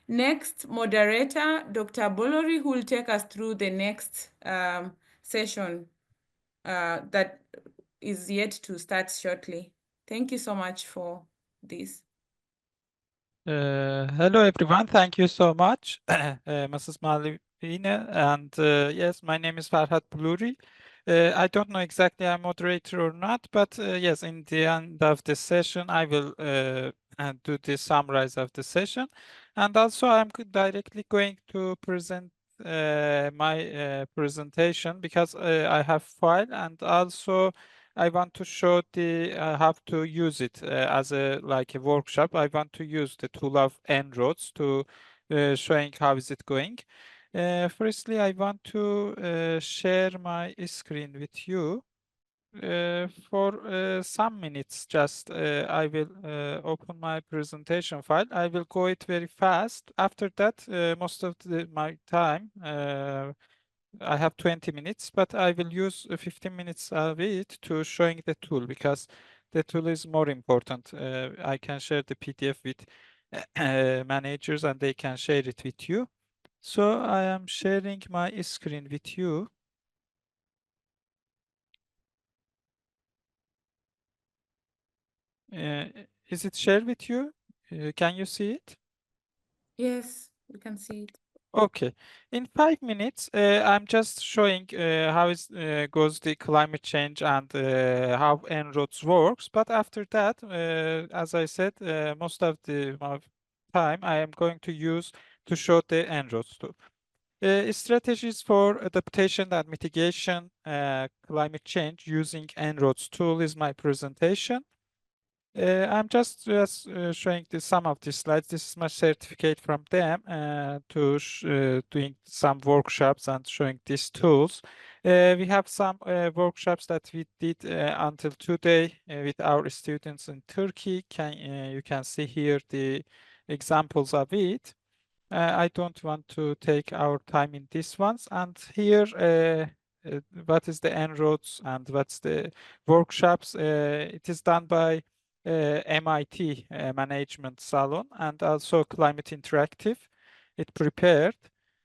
Next moderator, Dr. Bolori, who will take us through the next session that is yet to start shortly. Thank you so much for this. Hello everyone, thank you so much, Mrs. Malvina. And yes, my name is Farhat Bluri. I don't know exactly I'm moderator or not, but yes, in the end of the session, I will do the summarize of the session. And also I'm directly going to present my presentation because I have file, and also I want to show the how to use it as a like a workshop. I want to use the tool of En-ROADS to showing how is it going. Firstly, I want to share my screen with you. For some minutes, just I will open my presentation file. I will go it very fast. After that, most of my time I have 20 minutes, but I will use 15 minutes of it to showing the tool because the tool is more important. I can share the PDF with managers and they can share it with you. So I am sharing my screen with you. Is it shared with you? Can you see it? Yes, we can see it. Okay. In 5 minutes, I'm just showing how is goes the climate change and how En-ROADS works. But after that, as I said, most of the my time I am going to use to show the En-ROADS tool. Strategies for adaptation and mitigation climate change using En-ROADS tool is my presentation. I'm just showing some of these slides. This is my certificate from them to doing some workshops and showing these tools. We have some workshops that we did until today with our students in Turkey. You can see here the examples of it. I don't want to take our time in these ones. And here, what is the En-ROADS and what's the workshops? It is done by MIT Management Salon and also Climate Interactive. It prepared.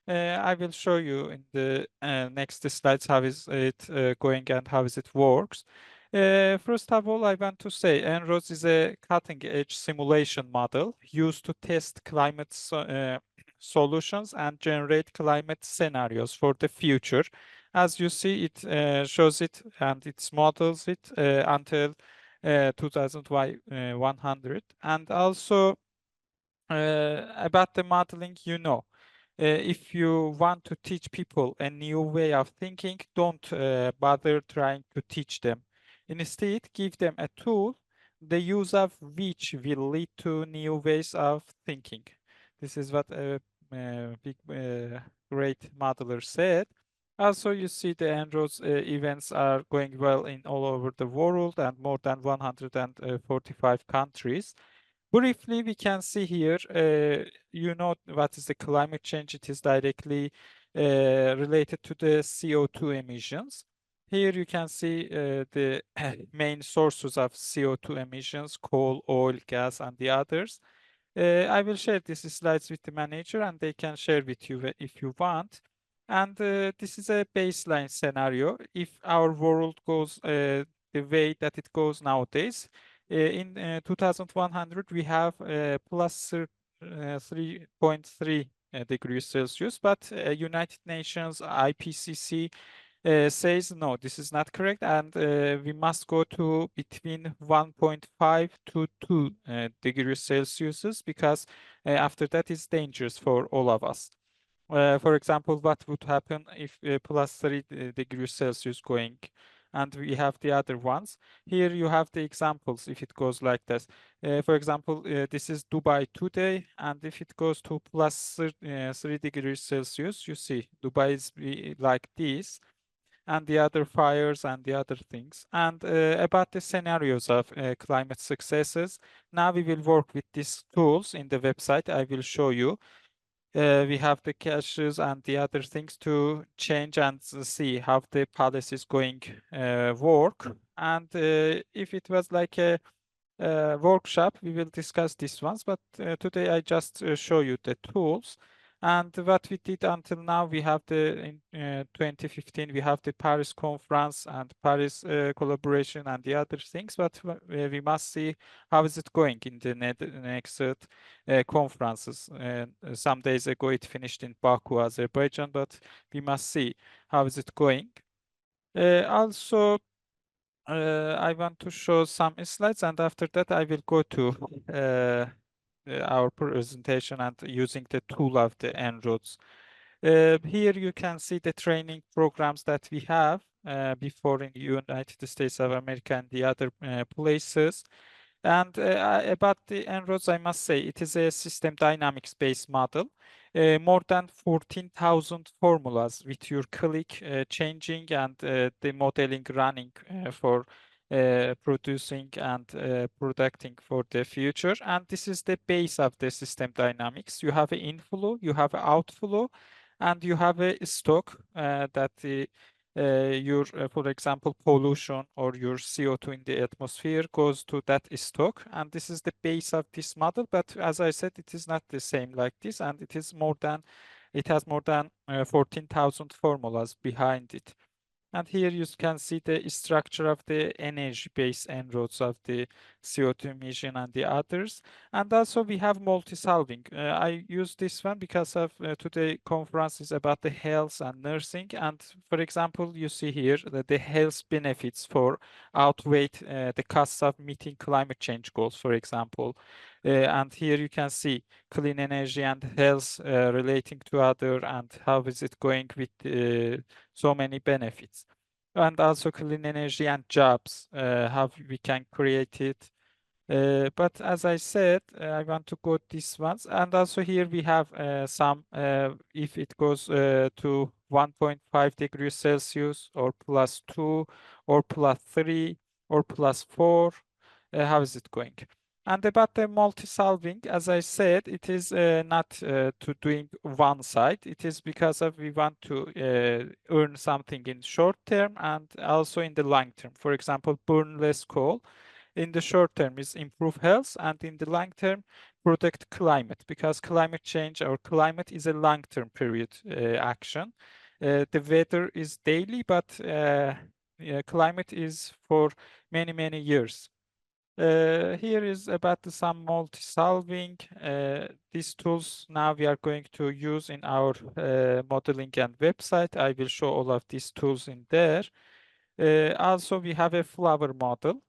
I will show you in the next slides how is it going and how is it works. First of all, I want to say En-ROADS is a cutting-edge simulation model used to test climate solutions and generate climate scenarios for the future. As you see, it shows it and it models it until 2100. And also about the modeling, if you want to teach people a new way of thinking, don't bother trying to teach them. Instead, give them a tool, the use of which will lead to new ways of thinking. This is what a big, great modeler said. Also, you see the En-ROADS events are going well in all over the world and more than 145 countries. Briefly, we can see here, you know what is the climate change. It is directly related to the CO2 emissions. Here you can see the main sources of CO2 emissions, coal, oil, gas, and the others. I will share these slides with the manager and they can share with you if you want. And this is a baseline scenario. If our world goes the way that it goes nowadays, in 2100, we have plus 3.3 degrees Celsius, but United Nations IPCC says no, this is not correct, and we must go to between 1.5 to 2 degrees Celsius because after that is dangerous for all of us. For example, what would happen if plus 3 degrees Celsius going, and we have the other ones. Here you have the examples if it goes like this. For example, this is Dubai today, and if it goes to plus 3 degrees Celsius, you see Dubai is like this, and the other fires and the other things. And about the scenarios of climate successes, now we will work with these tools in the website. I will show you. We have the caches and the other things to change and see how the policy is going work. And if it was like a workshop, we will discuss these ones, but today I just show you the tools. And what we did until now, we have in 2015, we have the Paris conference and Paris collaboration and the other things, but we must see how is it going in the next conferences. Some days ago, it finished in Baku, Azerbaijan, but we must see how is it going. Also, I want to show some slides, and after that I will go to our presentation and using the tool of the En-ROADS. Here you can see the training programs that we have before in the United States of America and the other places. And about the En-ROADS, I must say it is a system dynamics-based model. More than 14,000 formulas with your click changing and the modeling running for producing and producing for the future. And this is the base of the system dynamics. You have an inflow, you have an outflow, and you have a stock that your, for example, pollution or your CO2 in the atmosphere goes to that stock. And this is the base of this model. But as I said, it is not the same like this. And it is more than, it has more than 14,000 formulas behind it. And here you can see the structure of the energy-based En-ROADS of the CO2 emission and the others. And also we have multi-solving. I use this one because of today conference is about the health and nursing. And for example, you see here that the health benefits for outweigh the costs of meeting climate change goals, for example. And here you can see clean energy and health relating to other and how is it going with so many benefits. And also clean energy and jobs, how we can create it. But as I said, I want to go these ones. And also here we have some, if it goes to 1.5 degrees Celsius or +2 or +3 or +4, how is it going? And about the multi-solving, as I said, it is not to doing one side. It is because of we want to earn something in short term and also in the long term. For example, burn less coal. In the short term is improve health, and in the long term protect climate, because climate change or climate is a long-term period action. The weather is daily, but climate is for many, many years. Here is about some multi-solving. These tools now we are going to use in our modeling and website. I will show all of these tools in there. Also, we have a flower model.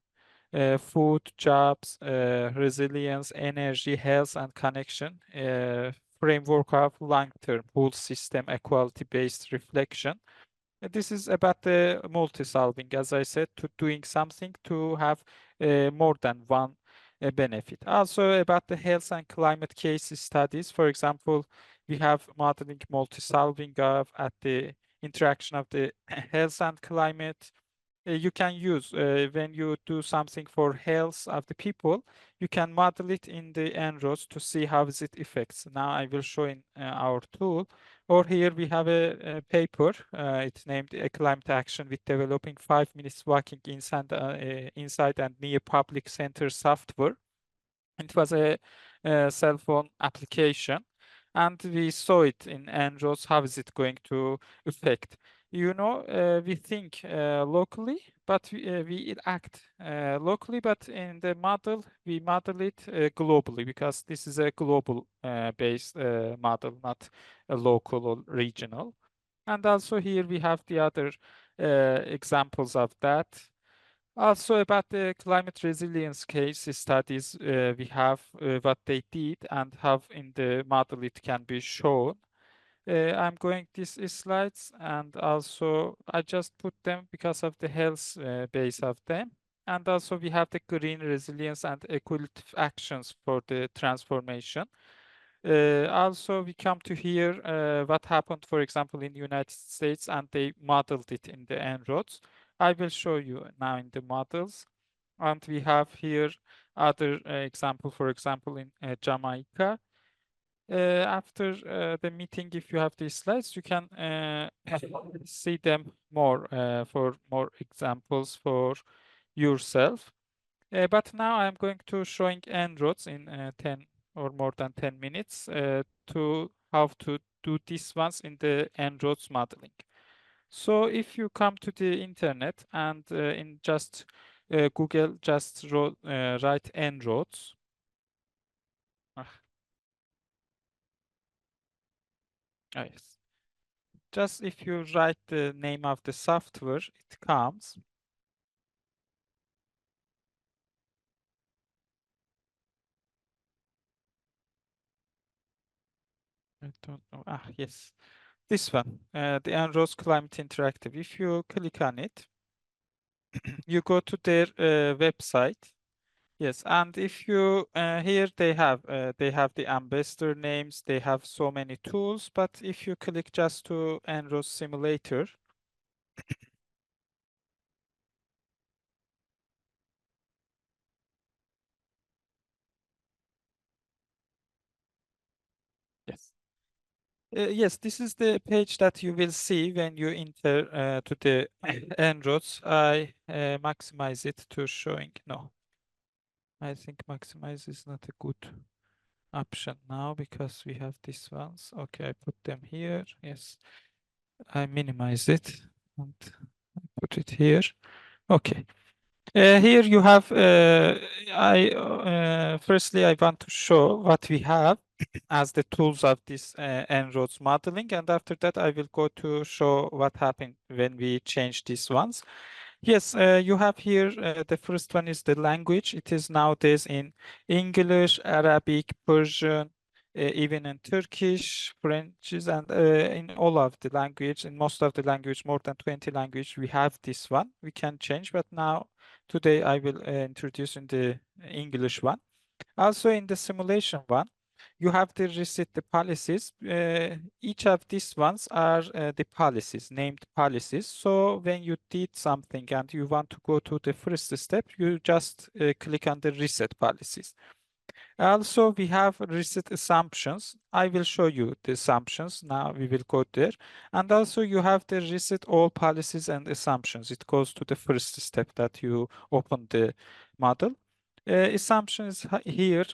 Food, jobs, resilience, energy, health, and connection. Framework of long-term whole system equality-based reflection. This is about the multi-solving, as I said, to doing something to have more than one benefit. Also about the health and climate case studies. For example, we have modeling multi-solving of at the interaction of the health and climate. You can use when you do something for health of the people, you can model it in the En-ROADS to see how is it affects. Now I will show in our tool. Or here we have a paper. It's named a climate action with developing 5 minutes walking inside and near public center software. It was a cell phone application, and we saw it in En-ROADS. How is it going to affect? You know, we think locally, but we act locally, but in the model, we model it globally, because this is a global based model, not a local or regional. And also here we have the other examples of that. Also about the climate resilience case studies, we have what they did and how in the model it can be shown. I'm going these slides, and also I just put them because of the health base of them. And also we have the green resilience and equitative actions for the transformation. Also we come to here what happened, for example, in the United States, and they modeled it in the En-ROADS. I will show you now in the models. And we have here other example, for example, in Jamaica. After the meeting, if you have these slides, you can see them more for more examples for yourself. But now I'm going to showing En-ROADS in 10 or more than 10 minutes to how to do this ones in the En-ROADS modeling. So if you come to the internet and in just Google, just write En-ROADS. Yes. Just if you write the name of the software, it comes. I don't know. Yes. This one, the En-ROADS Climate Interactive. If you click on it, you go to their website. Yes, and if you here they have the ambassador names, they have so many tools, but if you click just to En-ROADS simulator, yes. Yes, this is the page that you will see when you enter to the En-ROADS. I maximize it to showing. No, I think maximize is not a good option now because we have these ones. Okay, I put them here. Yes, I minimize it and I put it here. Okay. Here you have, firstly, I want to show what we have as the tools of this En-ROADS modeling, and after that, I will go to show what happened when we change these ones. Yes, you have here, the first one is the language. It is nowadays in English, Arabic, Persian, even in Turkish, French, and in all of the language, in most of the language, more than 20 language, we have this one. We can change, but now today I will introduce in the English one. Also in the simulation one, you have to reset the policies. Each of these ones are the policies, named policies. So when you did something and you want to go to the first step, you just click on the reset policies. Also, we have reset assumptions. I will show you the assumptions. Now we will go there. And also you have the reset all policies and assumptions. It goes to the first step that you open the model. Assumptions here,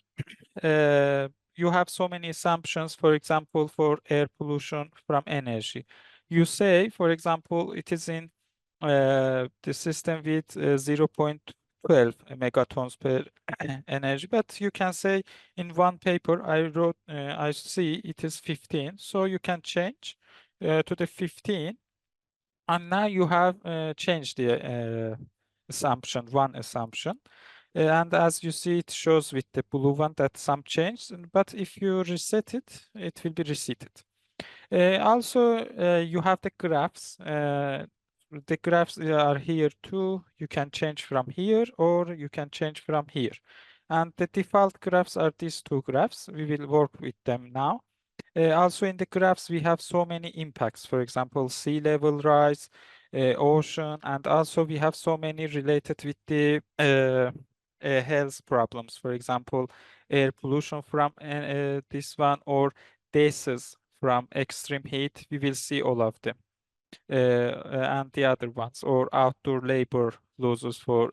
you have so many assumptions, for example, for air pollution from energy. You say, for example, it is in the system with 0.12 megatons per energy, but you can say in one paper I wrote, I see it is 15, so you can change to the 15, and now you have changed the assumption, one assumption. And as you see, it shows with the blue one that some changed, but if you reset it, it will be reseated. Also, you have the graphs. The graphs are here too. You can change from here or you can change from here. And the default graphs are these two graphs. We will work with them now. Also in the graphs, we have so many impacts. For example, sea level rise, ocean, and also we have so many related with the health problems. For example, air pollution from this one or deaths from extreme heat. We will see all of them. And the other ones, or outdoor labor losses for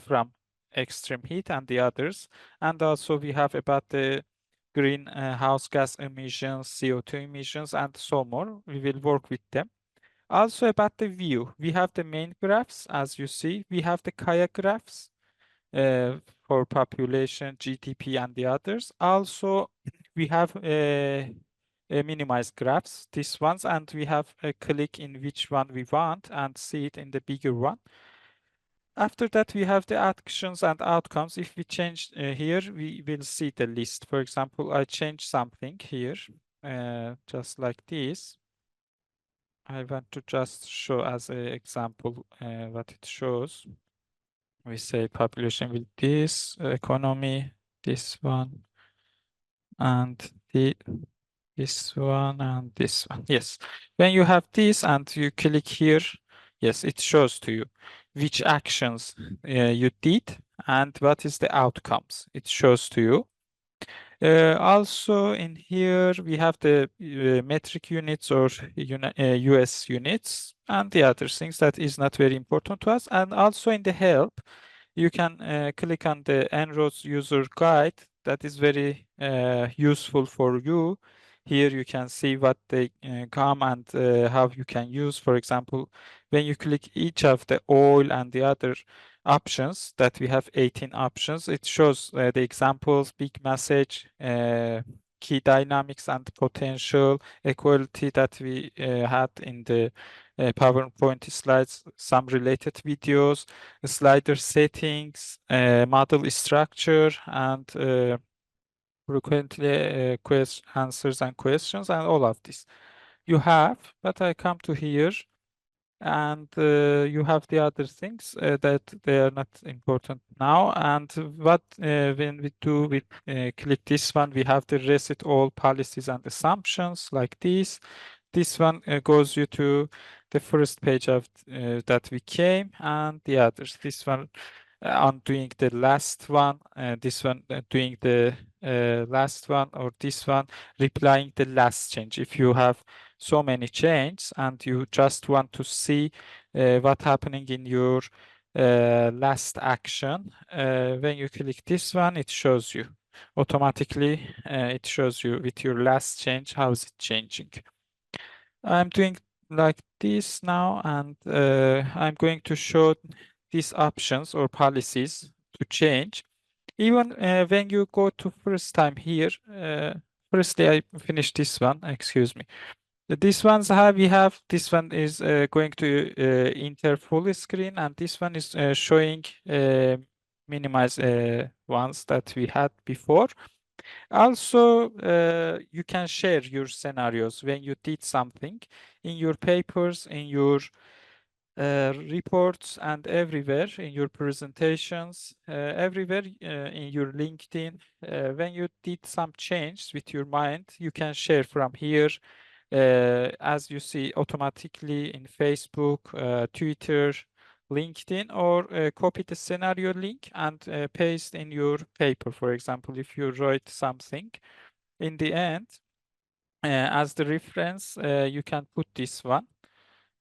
from extreme heat and the others. And also we have about the greenhouse gas emissions, CO2 emissions, and so more. We will work with them. Also about the view, we have the main graphs, as you see. We have the Kaya graphs for population, GDP, and the others. Also, we have minimized graphs, these ones, and we have a click in which one we want and see it in the bigger one. After that, we have the actions and outcomes. If we change here, we will see the list. For example, I change something here, just like this. I want to just show as an example what it shows. We say population with this, economy, this one, and this one, and this one. Yes. When you have this and you click here, yes, it shows to you which actions you did and what is the outcomes. It shows to you. Also in here, we have the metric units or US units and the other things that is not very important to us. And also in the help, you can click on the En-ROADS user guide. That is very useful for you. Here you can see what they come and how you can use. For example, when you click each of the oil and the other options, that we have 18 options, it shows the examples, big message, key dynamics and potential equality that we had in the PowerPoint slides, some related videos, slider settings, model structure, and frequently answers and questions, and all of this you have. But I come to here, and you have the other things that they are not important now. And what when we do, we click this one, we have the reset all policies and assumptions like this. This one goes you to the first page of that we came, and the others. This one on doing the last one, this one doing the last one, or this one replying the last change. If you have so many changes and you just want to see what happening in your last action, when you click this one, it shows you automatically. It shows you with your last change how is it changing. I'm doing like this now, and I'm going to show these options or policies to change. Even when you go to first time here, firstly I finish this one, excuse me. This one's how we have, this one is going to enter full screen, and this one is showing minimize ones that we had before. Also, you can share your scenarios when you did something in your papers, in your reports, and everywhere in your presentations, everywhere in your LinkedIn. When you did some change with your mind, you can share from here. As you see automatically in Facebook, Twitter, LinkedIn, or copy the scenario link and paste in your paper. For example, if you write something, in the end, as the reference, you can put this one,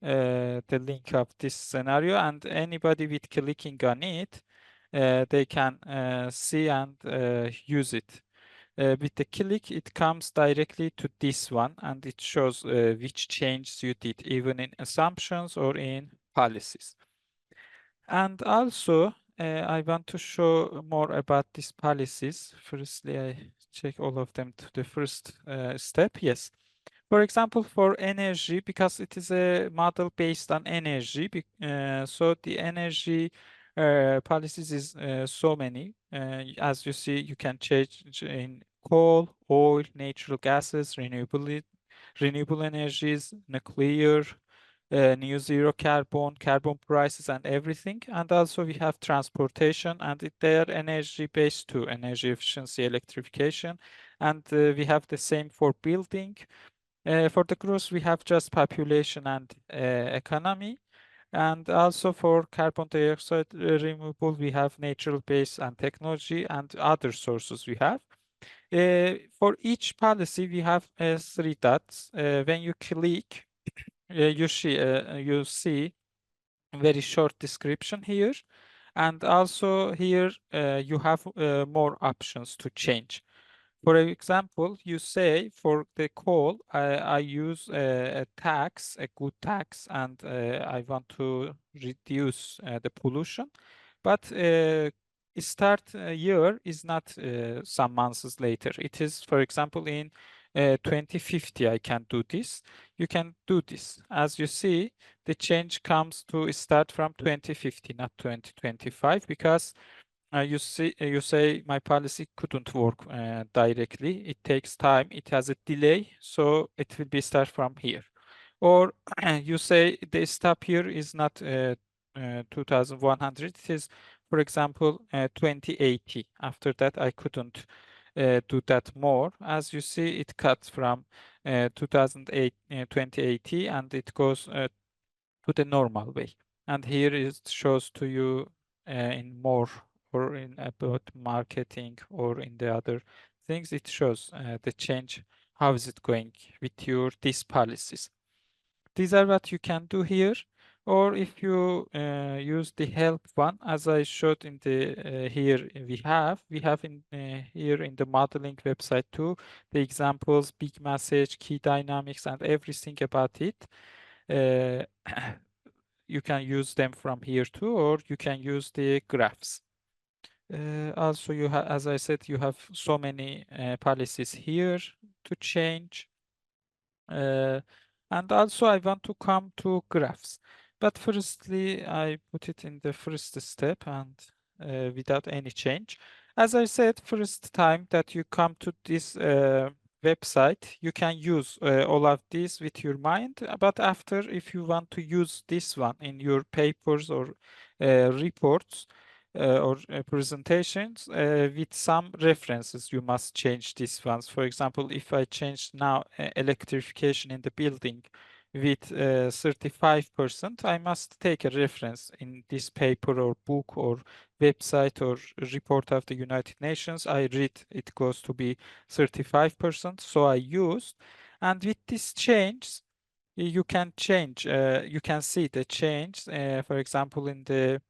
the link of this scenario, and anybody with clicking on it, they can see and use it. With the click, it comes directly to this one, and it shows which changes you did, even in assumptions or in policies. And also, I want to show more about these policies. Firstly, I check all of them to the first step. Yes. For example, for energy, because it is a model based on energy, so the energy policies is so many. As you see, you can change in coal, oil, natural gases, renewable energies, nuclear, new zero carbon, carbon prices, and everything. And also we have transportation, and they are energy based too, energy efficiency, electrification. And we have the same for building. For the growth, we have just population and economy. And also for carbon dioxide removal, we have natural base and technology, and other sources we have. For each policy, we have 3 dots. When you click, you see very short description here. And also here, you have more options to change. For example, you say for the coal, I use a tax, a good tax, and I want to reduce the pollution. But start year is not some months later. It is, for example, in 2050, I can do this. You can do this. As you see, the change comes to start from 2050, not 2025, because you say my policy couldn't work directly. It takes time. It has a delay, so it will be start from here. Or you say the stop here is not 2100. It is, for example, 2080. After that, I couldn't do that more. As you see, it cuts from 2008, 2080, and it goes to the normal way. And here it shows to you in more, or in about marketing, or in the other things. It shows the change, how is it going with your these policies. These are what you can do here. Or if you use the help one, as I showed in the here we have in here in the modeling website too, the examples, big message, key dynamics, and everything about it. Uh, you can use them from here too, or you can use the graphs. Also, you have, as I said, you have so many policies here to change. And also I want to come to graphs. But firstly, I put it in the first step and without any change. As I said, first time that you come to this website, you can use all of this with your mind. But after, if you want to use this one in your papers or reports, or presentations with some references, you must change these ones. For example, if I change now electrification in the building with 35%, I must take a reference in this paper or book or website or report of the United Nations. I read it goes to be 35%, so I used. And with this change, you can change, you can see the change, for example, in the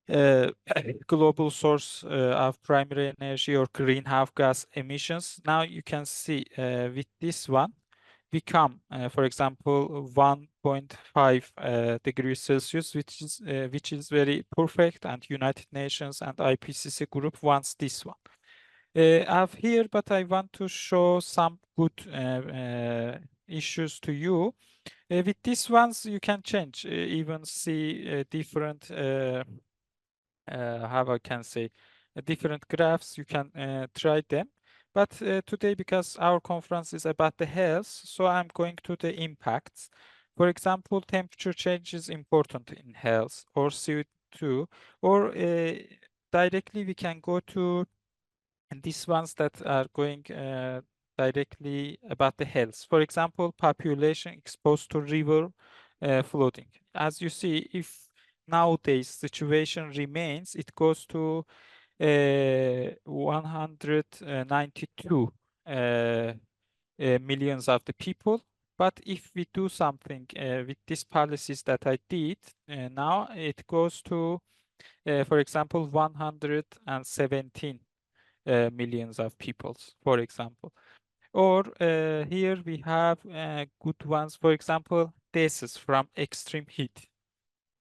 uh, global source of primary energy or greenhouse gas emissions. Now you can see with this one, we come, for example, 1.5 degrees Celsius, which is very perfect, and United Nations and IPCC group wants this one. I have here, but I want to show some good issues to you. With these ones, you can change, even see different how I can say, different graphs. You can try them. But today, because our conference is about the health, so I'm going to the impacts. For example, temperature change is important in health, or CO2, or directly we can go to these ones that are going directly about the health. For example, population exposed to river flooding. As you see, if nowadays situation remains, it goes to 192 millions of the people. But if we do something with these policies that I did, now it goes to, for example, 117 millions of people, for example. Or here we have good ones, for example, deaths from extreme heat.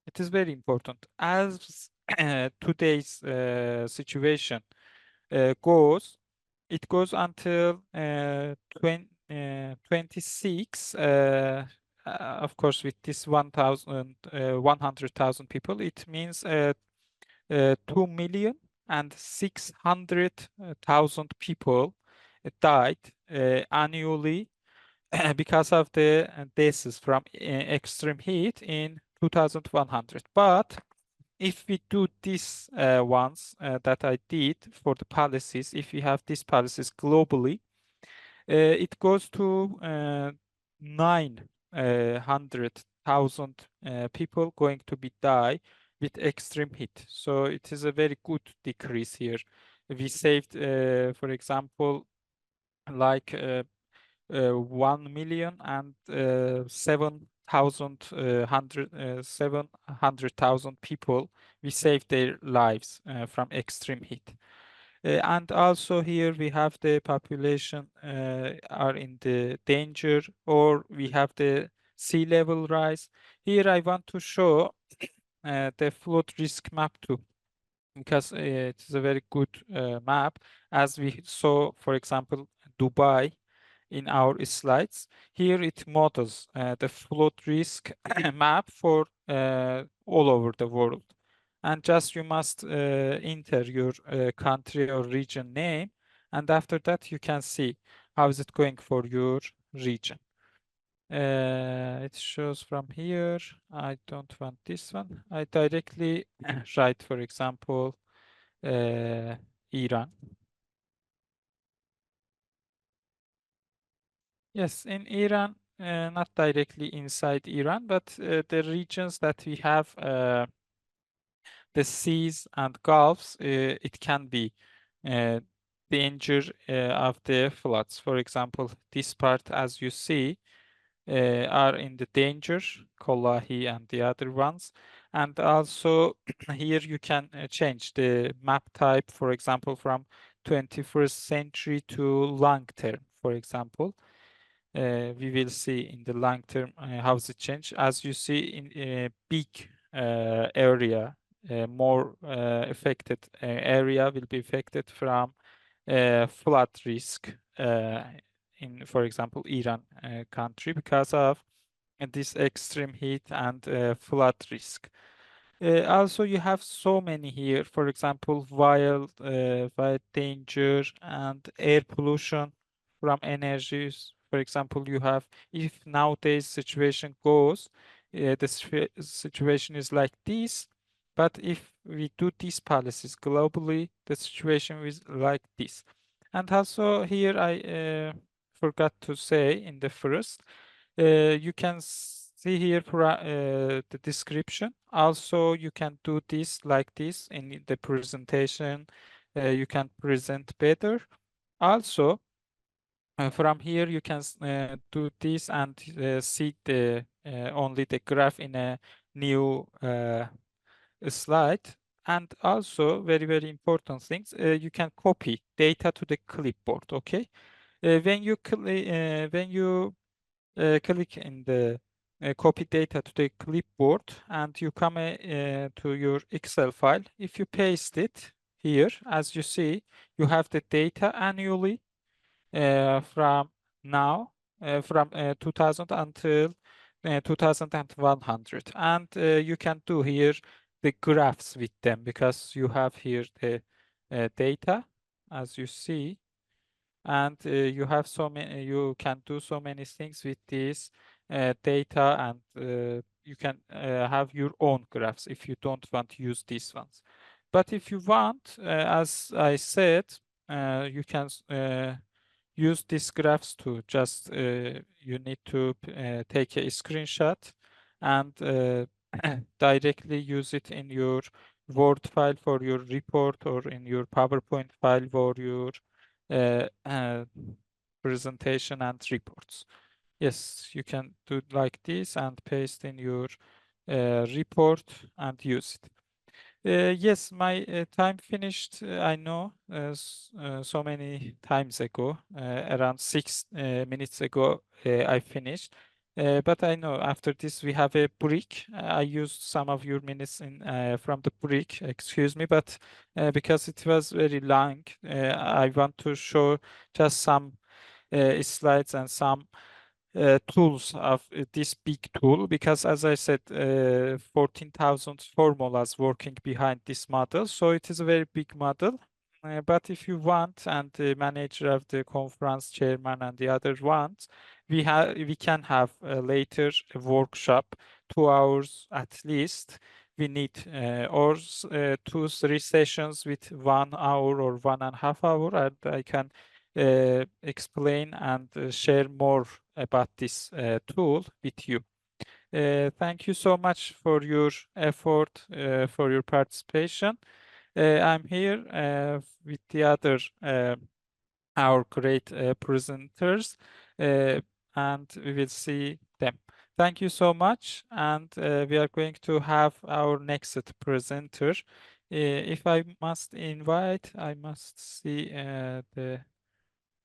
It is very important. As today's situation goes, it goes until 26, of course, with this 100,000 people, it means 2,600,000 people died annually because of the deaths from extreme heat in 2100. But if we do these ones that I did for the policies, if we have these policies globally, it goes to 900,000 people going to be die with extreme heat. So it is a very good decrease here. We saved, for example, like 1,000,000 and 700,000 people. We saved their lives from extreme heat. And also here we have the population are in the danger, or we have the sea level rise. Here I want to show the flood risk map too, because it is a very good map. As we saw, for example, Dubai in our slides. Here it models the flood risk map for all over the world. And just you must enter your country or region name, and after that you can see how is it going for your region. It shows from here. I don't want this one. I directly write, for example, Iran. Yes, in Iran, not directly inside Iran, but the regions that we have, the seas and gulfs, it can be danger of the floods. For example, this part, as you see, are in the danger, Kollahi and the other ones. And also here you can change the map type, for example, from 21st century to long term, for example. We will see in the long term how it change. As you see in a big area, more affected area will be affected from flood risk in, for example, Iran country because of this extreme heat and flood risk. Also, you have so many here, for example, wild danger and air pollution from energies. For example, you have, if nowadays situation goes, the situation is like this, but if we do these policies globally, the situation is like this. And also here I forgot to say in the first, you can see here for the description. Also, you can do this like this in the presentation. You can present better. Also, from here you can do this and see the only the graph in a new slide. And also, very important things. You can copy data to the clipboard. Okay, when you click in the copy data to the clipboard and you come to your Excel file. If you paste it here, as you see, you have the data annually from now, from 2000 until 2100. And you can do here the graphs with them because you have here the data, as you see. And you have so many, you can do so many things with this data, and you can have your own graphs if you don't want to use these ones. But if you want, as I said, you can use these graphs to just, you need to take a screenshot and directly use it in your Word file for your report or in your PowerPoint file for your presentation and reports. Yes, you can do like this and paste in your report and use it. Yes, my time finished. I know so many times ago, around 6 minutes ago, I finished. But I know after this we have a break. I used some of your minutes in from the break. Excuse me, but because it was very long, I want to show just some slides and some tools of this big tool, because as I said, 14,000 formulas working behind this model. So it is a very big model. But if you want, and the manager of the conference, chairman, and the other ones, we can have later a workshop, 2 hours at least. We need or 2-3 sessions with 1 hour or 1.5 hours, and I can explain and share more about this tool with you. Thank you so much for your effort, for your participation. I'm here with the other our great presenters, and we will see them. Thank you so much, and we are going to have our next presenter. If I must invite, I must see the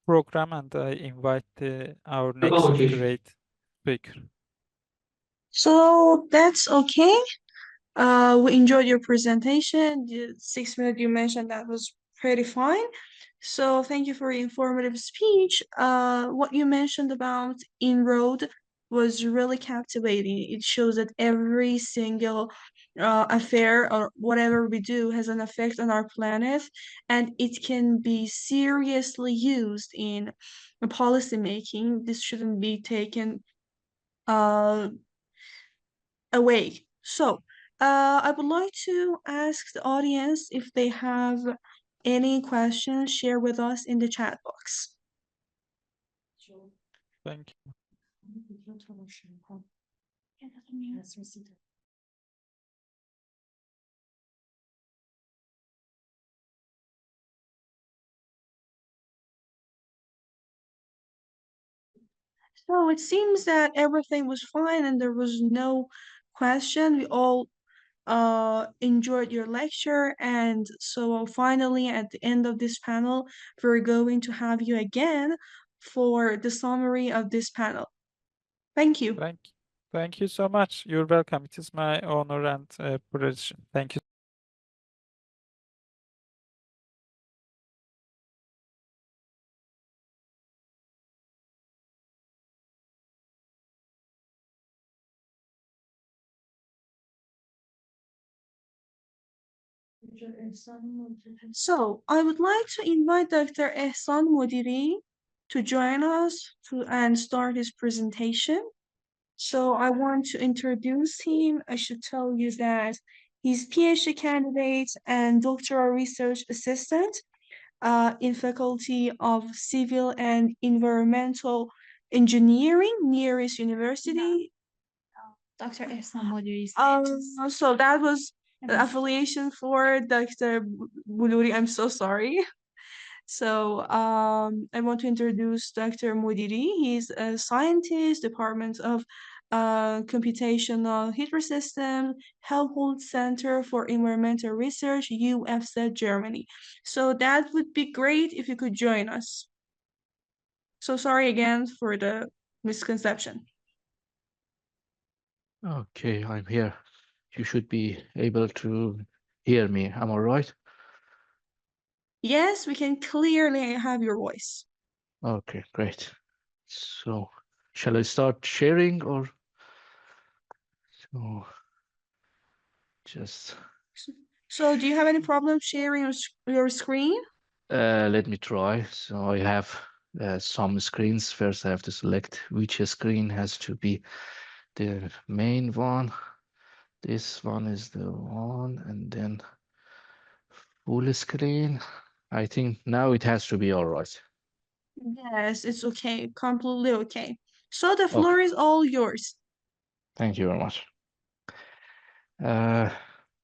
program, and I invite our next great speaker. So that's okay. We enjoyed your presentation. The 6 minutes you mentioned that was pretty fine. So thank you for your informative speech. What you mentioned about inroad was really captivating. It shows that every single affair or whatever we do has an effect on our planet, and it can be seriously used in policy making. This shouldn't be taken uh away. So, I would like to ask the audience if they have any questions, share with us in the chat box. Thank you. So it seems that everything was fine and there was no question. We all enjoyed your lecture, and so finally at the end of this panel, we're going to have you again for the summary of this panel. Thank you. Thank you so much. You're welcome. It is my honor and privilege. Thank you. So I would like to invite Dr. Ehsan Modiri to join us and start his presentation. So I want to introduce him. I should tell you that he's PhD candidate and doctoral research assistant in Faculty of Civil and Environmental Engineering, nearest university. Dr. Ehsan Modiri. So that was the affiliation for Dr. Buluri. I'm so sorry. So I want to introduce Dr. Modiri. He's a scientist, Department of Computational Heater System, Helmholtz Center for Environmental Research, UFZ, Germany. So that would be great if you could join us. So sorry again for the misconception. Okay, I'm here. You should be able to hear me. Am I right? Yes, we can clearly have your voice. Okay, great. So, shall I start sharing or so just So do you have any problem sharing your screen? let me try. So I have some screens. First, I have to select which screen has to be the main one. This one is the one, and then full screen. I think now it has to be all right. Yes, it's okay, completely okay. So the floor Okay. is all yours. Thank you very much.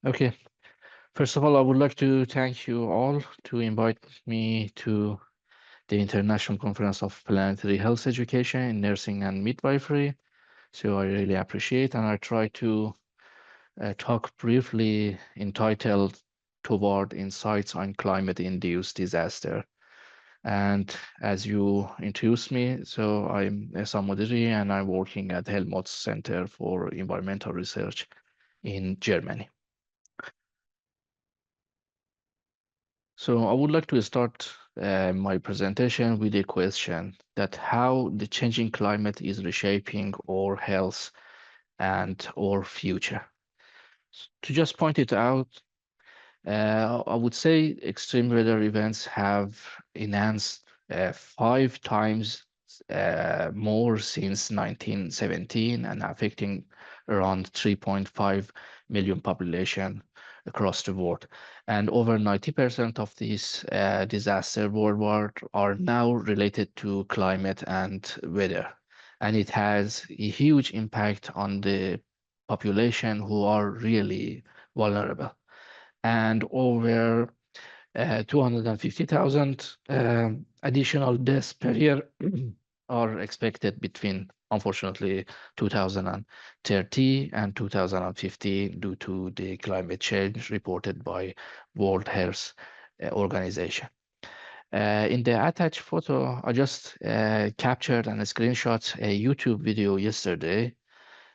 Okay. First of all, I would like to thank you all to invite me to the International Conference of Planetary Health Education in Nursing and Midwifery. So I really appreciate, and I try to talk briefly entitled Toward Insights on Climate-Induced Disaster. And as you introduced me, so I'm Ehsan Modiri, and I'm working at Helmholtz Center for Environmental Research in Germany. So I would like to start my presentation with a question that how the changing climate is reshaping our health and our future. To just point it out, I would say extreme weather events have enhanced 5 times more since 1917 and affecting around 3.5 million population across the world. And over 90% of these disasters worldwide are now related to climate and weather. And it has a huge impact on the population who are really vulnerable. And over 250,000 additional deaths per year are expected between, unfortunately, 2030 and 2050 due to the climate change reported by World Health Organization. In the attached photo, I just captured and screenshot a YouTube video yesterday.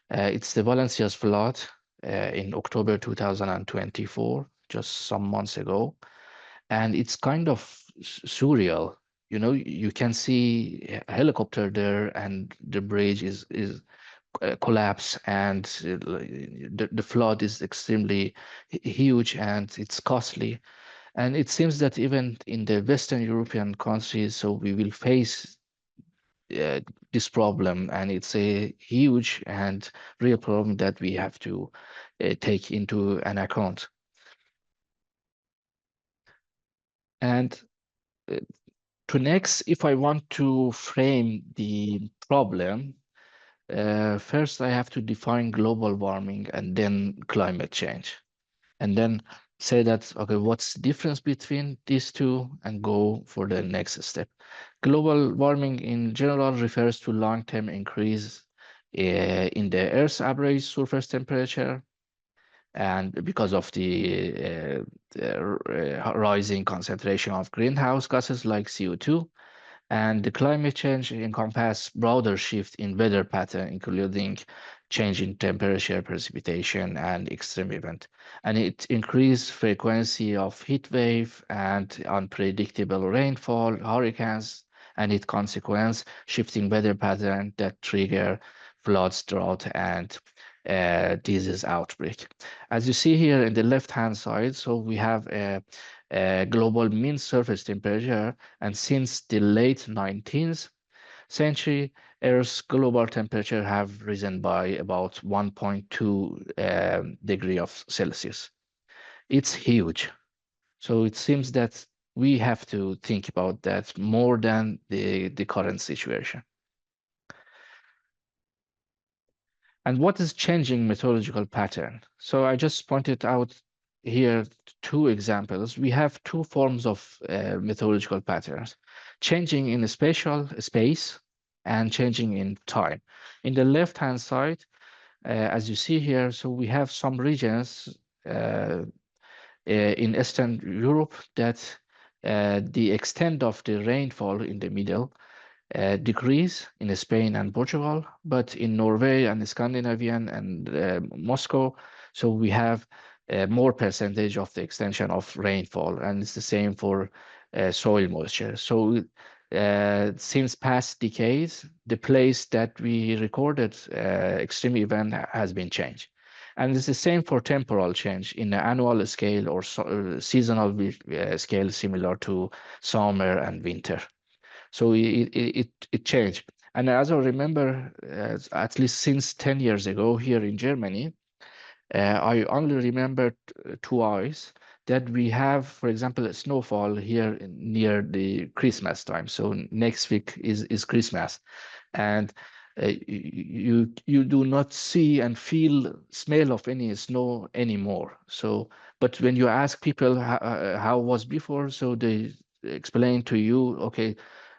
It's the Valencia's flood in October 2024, just some months ago. And it's kind of surreal. You know, you can see a helicopter there and the bridge is collapsed, and the flood is extremely huge and it's costly. And it seems that even in the Western European countries, so we will face this problem, and it's a huge and real problem that we have to take into an account. And to next, if I want to frame the problem, first I have to define global warming and then climate change, and then say that, okay, what's the difference between these two, and go for the next step. Global warming in general refers to long-term increase in the Earth's average surface temperature, and because of the rising concentration of greenhouse gases like CO2, and the climate change encompasses broader shift in weather pattern, including change in temperature, precipitation, and extreme event. And it increased frequency of heat wave and unpredictable rainfall, hurricanes, and its consequence, shifting weather pattern that trigger floods, drought, and disease outbreak. As you see here in the left-hand side, so we have a global mean surface temperature, and since the late 19th century, Earth's global temperature have risen by about 1.2 degree of Celsius. It's huge. So it seems that we have to think about that more than the current situation. And what is changing meteorological pattern? So I just pointed out here two examples. We have two forms of meteorological patterns, changing in spatial space and changing in time. In the left-hand side, as you see here, so we have some regions in Eastern Europe that the extent of the rainfall in the middle decrease in Spain and Portugal, but in Norway and Scandinavian and Moscow, so we have more percentage of the extension of rainfall, and it's the same for soil moisture. So since past decades, the place that we recorded extreme event has been changed. And it's the same for temporal change in the annual scale or seasonal scale, similar to summer and winter. So it changed. And as I remember, at least since 10 years ago here in Germany, I only remember twice that we have, for example, a snowfall here near the Christmas time. So next week is Christmas, and you do not see and smell of any snow anymore. So, but when you ask people how was before, so they explain to you, okay,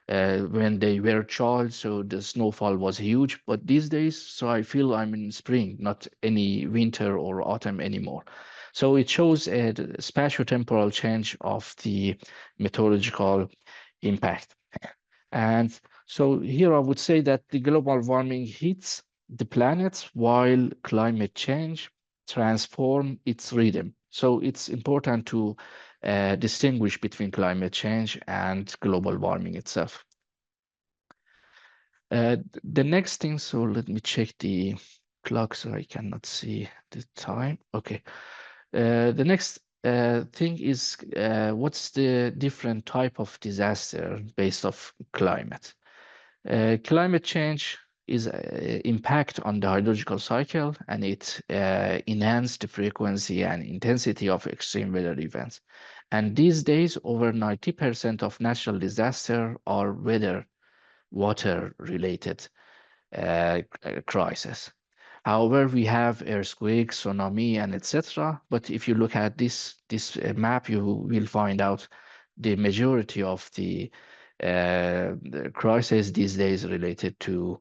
when they were child, so the snowfall was huge. But these days, so I feel I'm in spring, not any winter or autumn anymore. So it shows a spatio-temporal change of the meteorological impact. And so here I would say that the global warming hits the planet while climate change transform its rhythm. So it's important to distinguish between climate change and global warming itself. The next thing, so let me check the clock so I cannot see the time. Okay. The next thing is what's the different type of disaster based off climate. Climate change is impact on the hydrological cycle, and it enhance the frequency and intensity of extreme weather events. And these days, over 90% of natural disaster are water related crisis. However, we have earthquakes, tsunami, and etc. But if you look at this map, you will find out the majority of the crises these days related to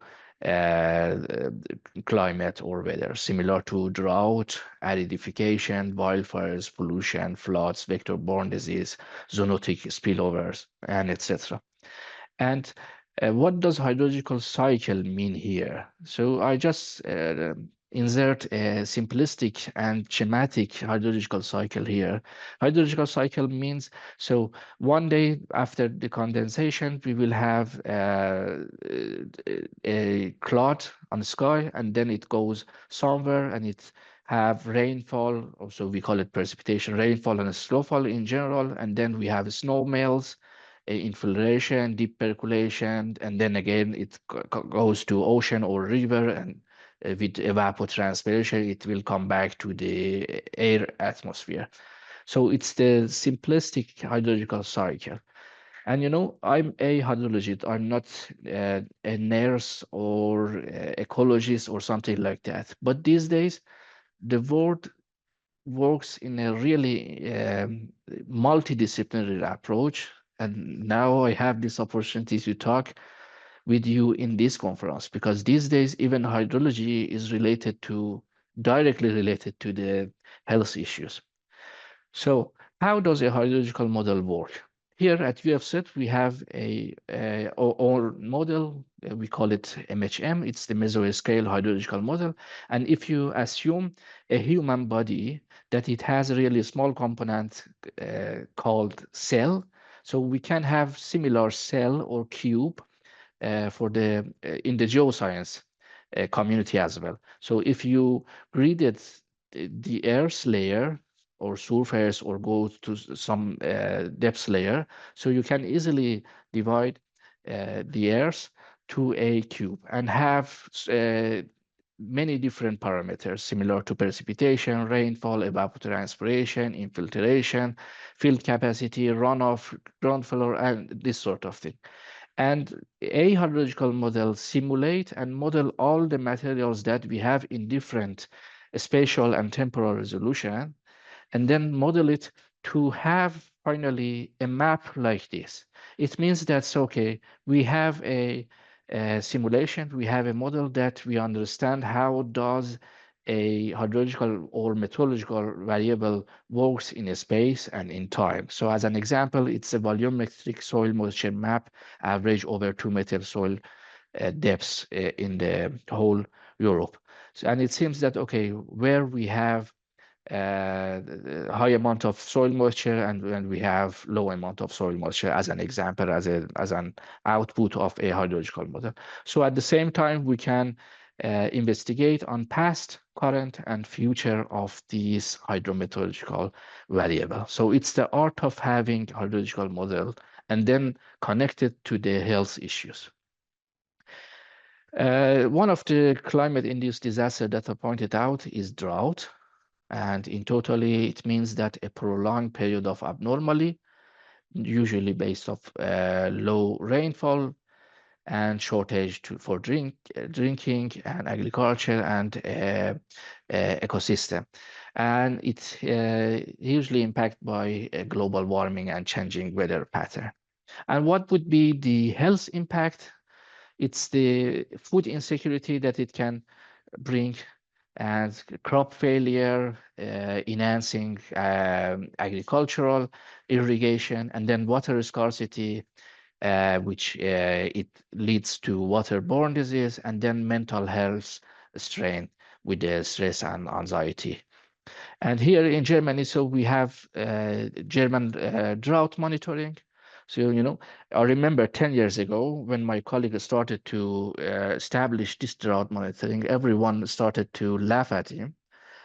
climate or weather, similar to drought, acidification, wildfires, pollution, floods, vector-borne disease, zoonotic spillovers, and etc. And what does hydrological cycle mean here? So I just insert a simplistic and schematic hydrological cycle here. Hydrological cycle means, so one day after the condensation, we will have a cloud on the sky, and then it goes somewhere and it have rainfall, also we call it precipitation, rainfall and snowfall in general, and then we have snow melt, infiltration, deep percolation, and then again it goes to ocean or river, and with evapotranspiration, it will come back to the air atmosphere. So it's the simplistic hydrological cycle. And you know, I'm a hydrologist. I'm not a nurse or ecologist or something like that. But these days, the world works in a really multidisciplinary approach And now I have this opportunity to talk with you in this conference, because these days even hydrology is directly related to the health issues. So how does a hydrological model work? Here at UFSET, we have our model, we call it MHM, it's the mesoscale hydrological model. And if you assume a human body, that it has a really small component called cell, so we can have similar cell or cube for in the geoscience community as well. So if you grid the Earth's layer or surface or go to some depth layer, so you can easily divide the Earth to a cube and have many different parameters similar to precipitation, rainfall, evapotranspiration, infiltration, field capacity, runoff, ground floor, and this sort of thing. And a hydrological model simulate and model all the materials that we have in different spatial and temporal resolution, and then model it to have finally a map like this. It means that's okay. We have a simulation, we have a model that we understand how does a hydrological or meteorological variable works in a space and in time. So as an example, it's a volumetric soil moisture map, average over 2 meter soil depths in the whole Europe. So, and it seems that, okay, where we have high amount of soil moisture and we have low amount of soil moisture as an example, as an output of a hydrological model. So at the same time, we can investigate on past, current, and future of these hydrometeorological variable. So it's the art of having hydrological model and then connected to the health issues. One of the climate-induced disaster that I pointed out is drought. And in totally, it means that a prolonged period of abnormally, usually based off low rainfall and shortage for drinking and agriculture and ecosystem. And it's usually impacted by global warming and changing weather pattern. And what would be the health impact? It's the food insecurity that it can bring, and crop failure, enhancing agricultural irrigation, and then water scarcity, which it leads to waterborne disease, and then mental health strain with the stress and anxiety. And here in Germany, so we have German drought monitoring. So, I remember 10 years ago when my colleague started to establish this drought monitoring, everyone started to laugh at him.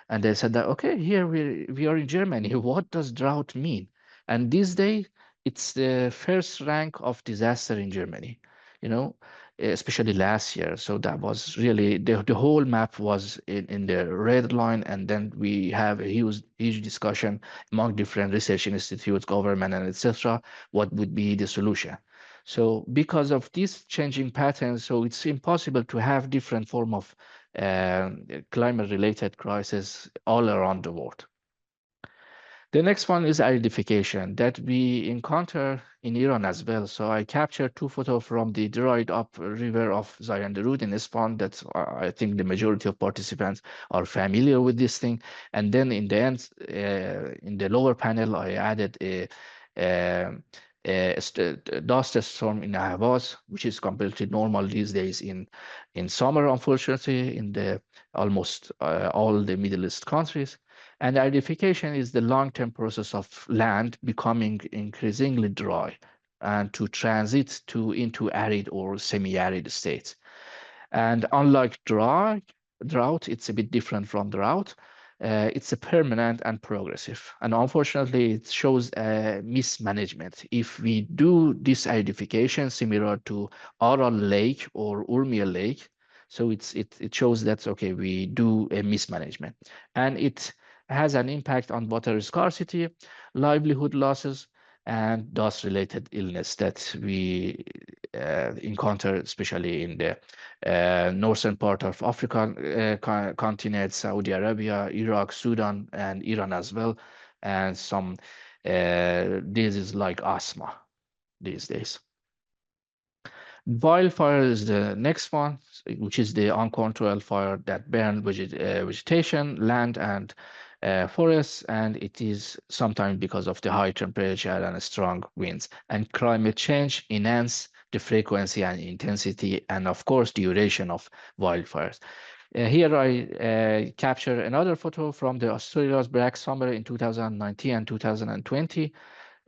And they said that, okay, here we are in Germany. What does drought mean? And this day, it's the first rank of disaster in Germany, you know, especially last year. So that was really, the whole map was in the red line. And then we have a huge discussion among different research institutes, government, and etc. What would be the solution? So because of these changing patterns, so it's impossible to have different form of climate-related crisis all around the world. The next one is acidification that we encounter in Iran as well. So I captured 2 photos from the dried up river of Zayanderud in Isfahan that I think the majority of participants are familiar with this thing. And then in the end, in the lower panel, I added a dust storm in Ahvaz, which is completely normal these days in summer, unfortunately, in the almost all the Middle East countries. And acidification is the long-term process of land becoming increasingly dry and to transit into arid or semi-arid states. And unlike drought, it's a bit different from drought. It's a permanent and progressive. And unfortunately, it shows mismanagement. If we do this acidification similar to Aral Lake or Urmia Lake, so it shows that, okay, we do a mismanagement. And it has an impact on water scarcity, livelihood losses, and dust-related illness that we encounter, especially in the northern part of African continent, Saudi Arabia, Iraq, Sudan, and Iran as well, and some diseases like asthma. these days. Wildfire is the next one, which is the uncontrolled fire that burn vegetation, land, and forests, and it is sometimes because of the high temperature and strong winds. And climate change enhance the frequency and intensity, and of course, duration of wildfires. Here I capture another photo from the Australia's black summer in 2019 and 2020.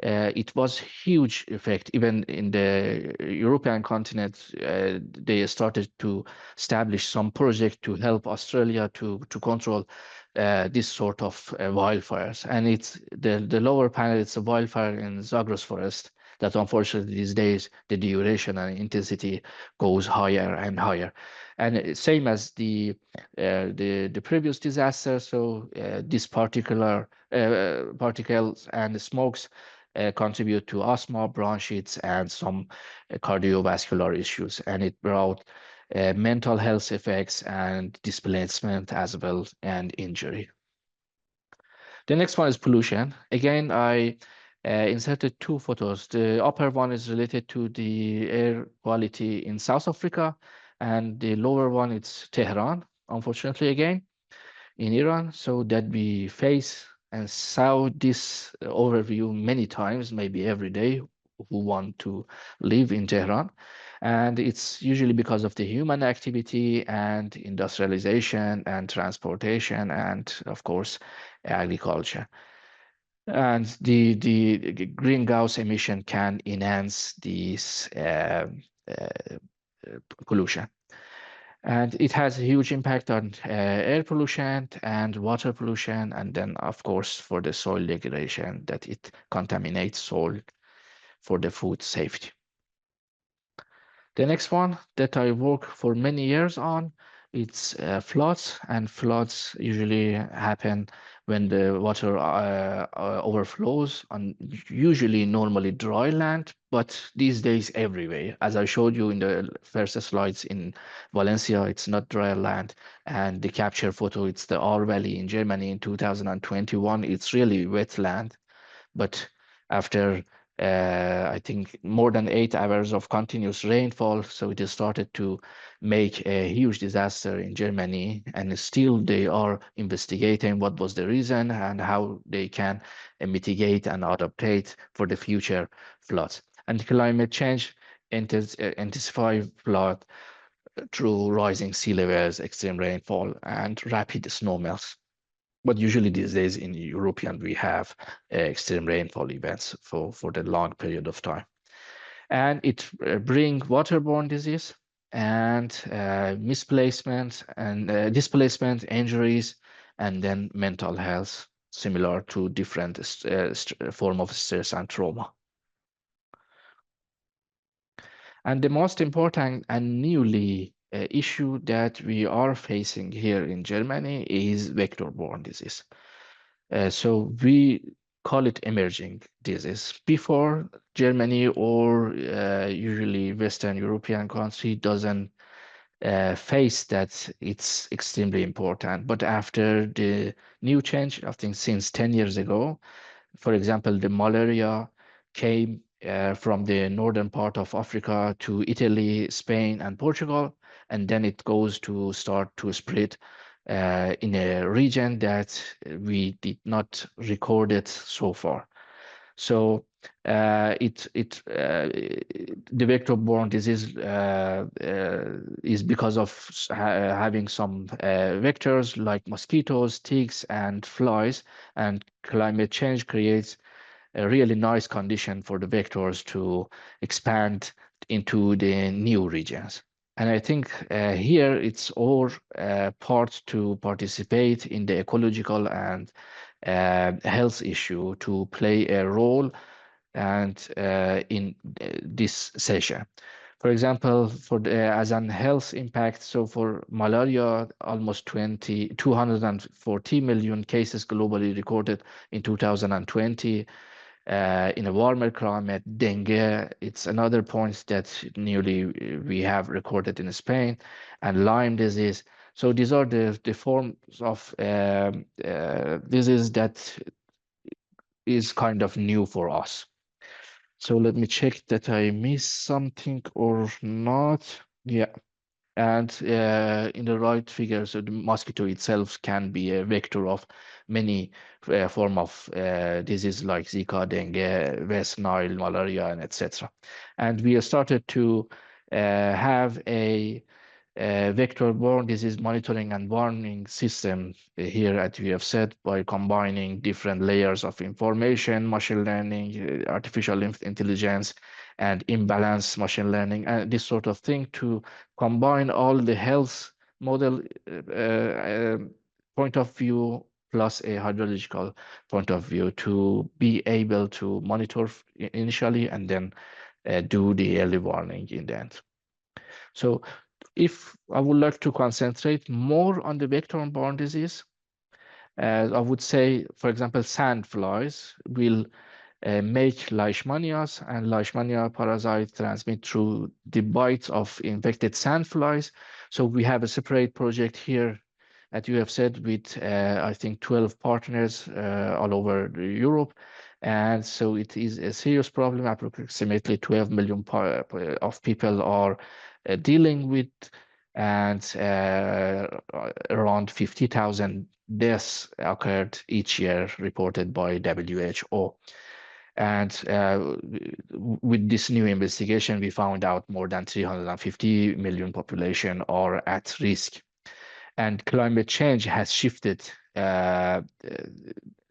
It was huge effect. Even in the European continent, they started to establish some project to help Australia to control this sort of wildfires. And it's the lower panel, it's a wildfire in Zagros forest that unfortunately these days the duration and intensity goes higher and higher. And same as the previous disaster, so this particular particles and smokes contribute to asthma, bronchitis, and some cardiovascular issues. And it brought mental health effects and displacement as well, and injury. The next one is pollution. Again, I inserted two photos. The upper one is related to the air quality in South Africa, and the lower one is Tehran, unfortunately, again, in Iran. So that we face and saw this overview many times, maybe every day, who want to live in Tehran. And it's usually because of the human activity and industrialization and transportation and, of course, agriculture. And the greenhouse emission can enhance this pollution. And it has a huge impact on air pollution and water pollution, and then, of course, for the soil degradation, that it contaminates soil for the food safety. The next one that I work for many years on, it's floods, and floods usually happen when the water overflows on usually normally dry land, but these days everywhere. As I showed you in the first slides, in Valencia, it's not dry land, and the capture photo, it's the Our Valley in Germany in 2021. It's really wet land, but after I think more than 8 hours of continuous rainfall, so it has started to make a huge disaster in Germany, and still they are investigating what was the reason and how they can mitigate and adapt for the future floods. And climate change intensify flood through rising sea levels, extreme rainfall, and rapid snowmelts. But usually these days in European, we have extreme rainfall events for the long period of time. And it bring waterborne disease and misplacement and displacement, injuries, and then mental health, similar to different form of stress and trauma. And the most important and newly issue that we are facing here in Germany is vector-borne disease. So we call it emerging disease. Before, Germany or usually Western European country doesn't face that it's extremely important. But after the new change, I think since 10 years ago, for example, the malaria came from the northern part of Africa to Italy, Spain, and Portugal, and then it goes to start to spread in a region that we did not record it so far. So the vector-borne disease is because of having some vectors like mosquitoes, ticks, and flies, and climate change creates a really nice condition for the vectors to expand into the new regions. And I think here it's our part to participate in the ecological and health issue to play a role and in this session. For example, as an health impact, so for malaria, almost 240 million cases globally recorded in 2020. In a warmer climate, dengue, it's another point that newly we have recorded in Spain, and Lyme disease. So these are the forms of disease that is kind of new for us. So let me check that I missed something or not. Yeah. And in the right figure, so the mosquito itself can be a vector of many form of disease like Zika, dengue, West Nile, malaria, and etc. And we started to have a vector-borne disease monitoring and warning system here at UF by combining different layers of information, machine learning, artificial intelligence, and imbalance machine learning, and this sort of thing to combine all the health model point of view plus a hydrological point of view to be able to monitor initially and then do the early warning in the end. So if I would like to concentrate more on the vector-borne disease, I would say, for example, sand flies will make leishmanias, and leishmania parasite transmit through the bites of infected sand flies. So we have a separate project here at UF with, I think, 12 partners all over Europe. And so it is a serious problem. Approximately 12 million of people are dealing with, and around 50,000 deaths occurred each year reported by WHO. And with this new investigation, we found out more than 350 million population are at risk. And climate change has shifted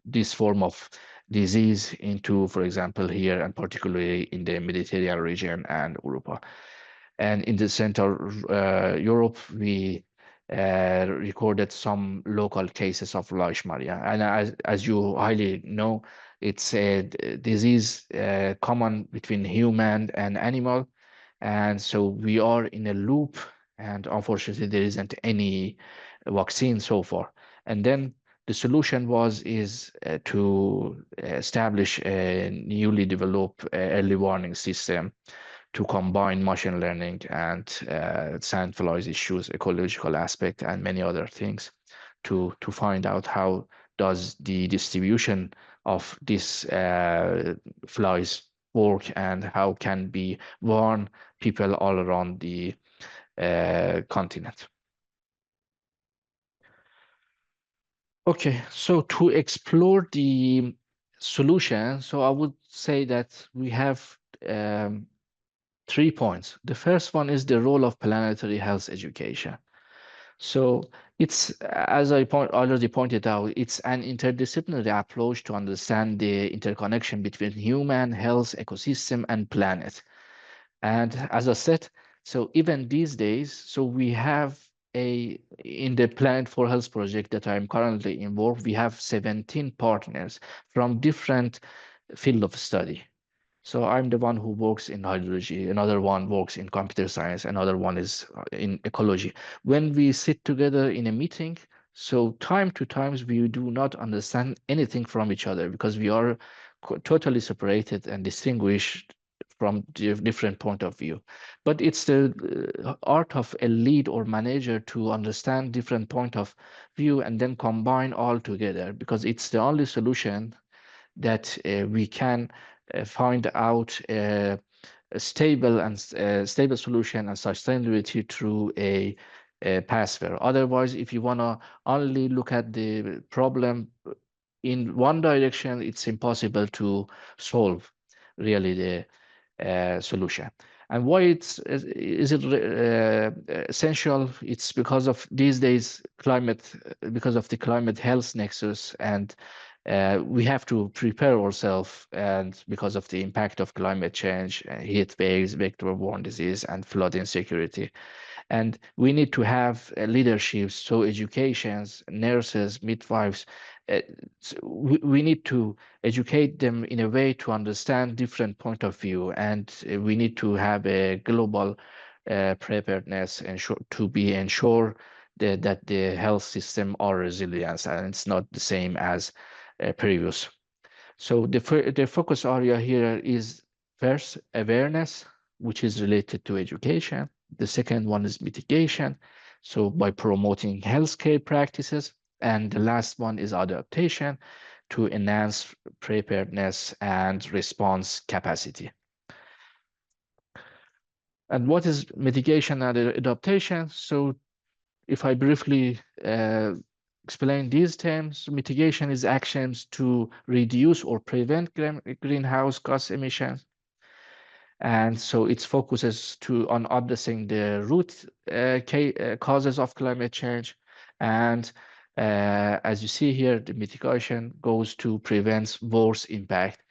this form of disease into, for example, here and particularly in the Mediterranean region and Europa. And in the Central Europe, we recorded some local cases of leishmania. And as you highly know, it's a disease common between human and animal. And so we are in a loop, and unfortunately, there isn't any vaccine so far. And then the solution is to establish a newly developed early warning system to combine machine learning and sandflies issues, ecological aspect, and many other things to find out how does the distribution of these flies work and how can be warn people all around the continent. Okay, so to explore the solution, so I would say that we have 3 points. The first one is the role of planetary health education. So it's, as I already pointed out, it's an interdisciplinary approach to understand the interconnection between human, health, ecosystem, and planet. And as I said, so even these days, so we have in the Planet for Health project that I'm currently involved, we have 17 partners from different field of study. So I'm the one who works in hydrology, another one works in computer science, another one is in ecology. When we sit together in a meeting, so time to times we do not understand anything from each other because we are totally separated and distinguished from different point of view. But it's the art of a lead or manager to understand different point of view and then combine all together, because it's the only solution that we can find out a stable solution and sustainability through a pathway. Otherwise, if you want to only look at the problem in one direction, it's impossible to solve really the solution. And why is it essential? It's because of these days because of the climate health nexus, and we have to prepare ourselves, and because of the impact of climate change, heat waves, vector-borne disease, and flood insecurity. And we need to have leadership, so educations, nurses, midwives, we need to educate them in a way to understand different point of view, and we need to have a global preparedness to ensure that the health system are resilient and it's not the same as previous. So the focus area here is first awareness, which is related to education. The second one is mitigation, so by promoting healthcare practices. And the last one is adaptation to enhance preparedness and response capacity. And what is mitigation and adaptation? So if I briefly explain these terms, mitigation is actions to reduce or prevent greenhouse gas emissions. And so it focuses on addressing the root causes of climate change. And as you see here, the mitigation goes to prevent worse impact.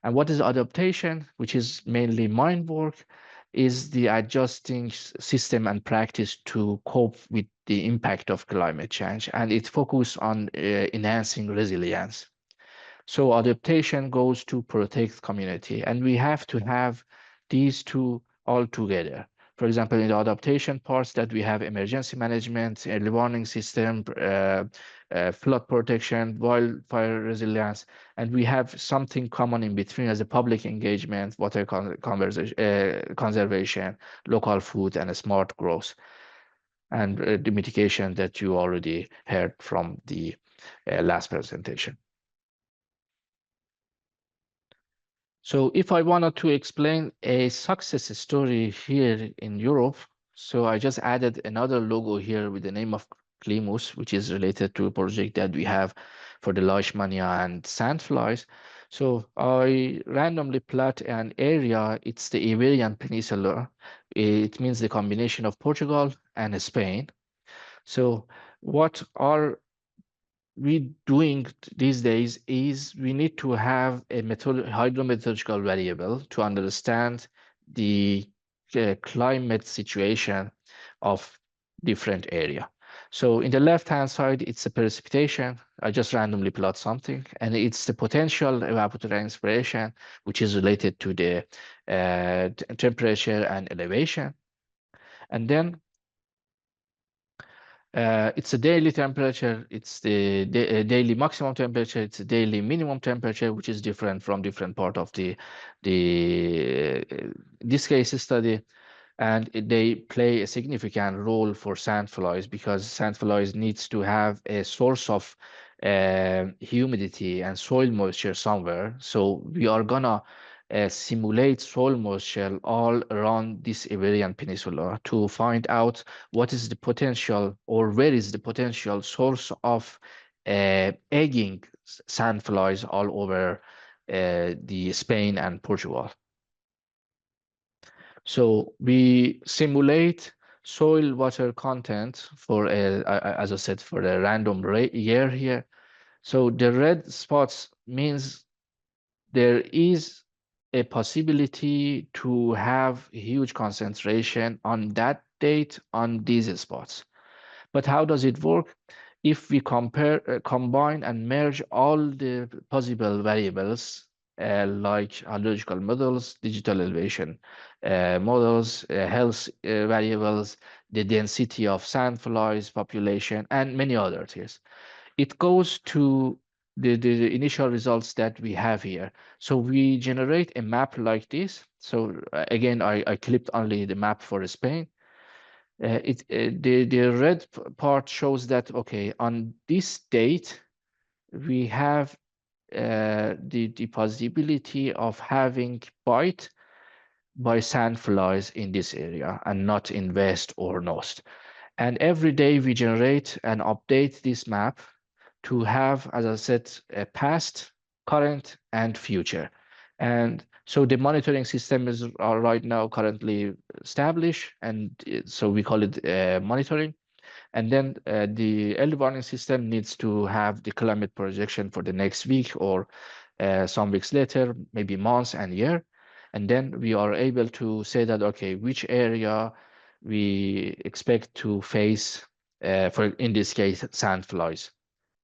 And what is adaptation, which is mainly mind work, is the adjusting system and practice to cope with the impact of climate change. And it focuses on enhancing resilience. So adaptation goes to protect community, and we have to have these two all together. For example, in the adaptation parts that we have emergency management, early warning system, flood protection, wildfire resilience, and we have something common in between as a public engagement, water conservation, local food, and a smart growth, and the mitigation that you already heard from the last presentation. So if I wanted to explain a success story here in Europe, so I just added another logo here with the name of Climus, which is related to a project that we have for the Leishmania and sandflies. So I randomly plot an area. It's the Iberian Peninsula. It means the combination of Portugal and Spain. So what are we doing these days is we need to have a hydrometeorological variable to understand the climate situation of different area. So in the left-hand side, it's a precipitation. I just randomly plot something, and it's the potential evapotranspiration, which is related to the temperature and elevation. And then it's a daily temperature, it's the daily maximum temperature, it's a daily minimum temperature, which is different from different part of the this case study. And they play a significant role for sandflies because sandflies needs to have a source of humidity and soil moisture somewhere. So we are gonna simulate soil moisture all around this Iberian Peninsula to find out what is the potential or where is the potential source of egging sandflies all over the Spain and Portugal. So we simulate soil water content for as I said, for a random year here. So the red spots means there is a possibility to have huge concentration on that date on these spots. But how does it work? If we combine and merge all the possible variables like hydrological models, digital elevation models, health variables, the density of sandflies population, and many other things, it goes to the initial results that we have here. So we generate a map like this. So again, I clipped only the map for Spain. The red part shows that, okay, on this date, we have the possibility of having bite by sandflies in this area and not in west or north. And every day we generate and update this map to have, as I said, a past, current, and future. And so the monitoring system is right now currently established, and so we call it monitoring. And then the early warning system needs to have the climate projection for the next week or some weeks later, maybe months and year. And then we are able to say that, okay, which area we expect to face, for in this case, sandflies,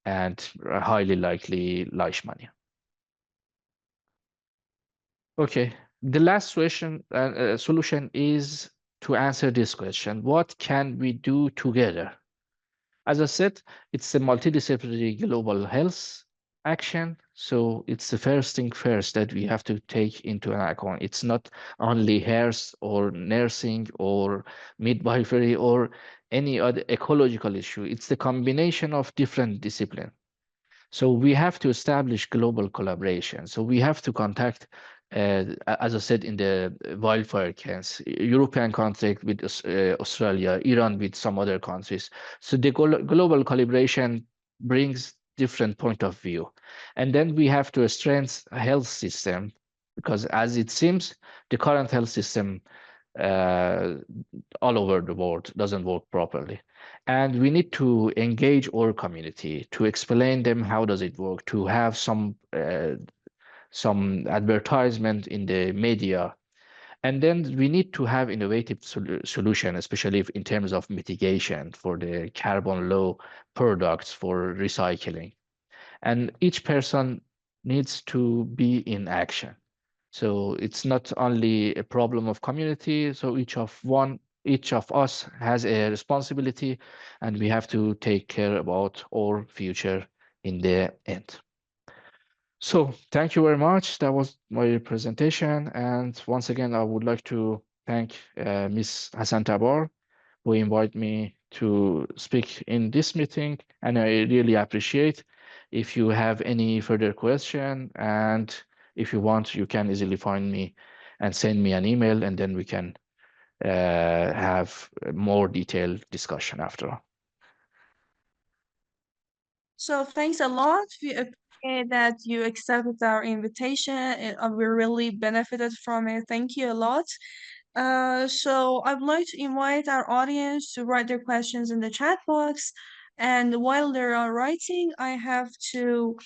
and highly likely leishmania. Okay, the last solution is to answer this question: what can we do together? As I said, it's a multidisciplinary global health action. So it's the first thing first that we have to take into account. It's not only health or nursing or midwifery or any other ecological issue. It's the combination of different disciplines. So we have to establish global collaboration. So we have to contact as I said, in the wildfire case, European conflict with Australia, Iran with some other countries. So the global collaboration brings different point of view. And then we have to strengthen a health system, because as it seems, the current health system uh, all over the world doesn't work properly. And we need to engage our community to explain them how does it work, to have some advertisement in the media. And then we need to have innovative solution, especially in terms of mitigation for the carbon low products for recycling. And each person needs to be in action. So it's not only a problem of community. So each of us has a responsibility, and we have to take care about our future in the end. So thank you very much. That was my presentation. And once again, I would like to thank Ms. Hassan Tabar, who invited me to speak in this meeting. And I really appreciate if you have any further question, and if you want, you can easily find me and send me an email, and then we can have a more detailed discussion after. So thanks a lot. We appreciate that you accepted our invitation, and we really benefited from it. Thank you a lot. So I'd like to invite our audience to write their questions in the chat box. And while they are writing, I have to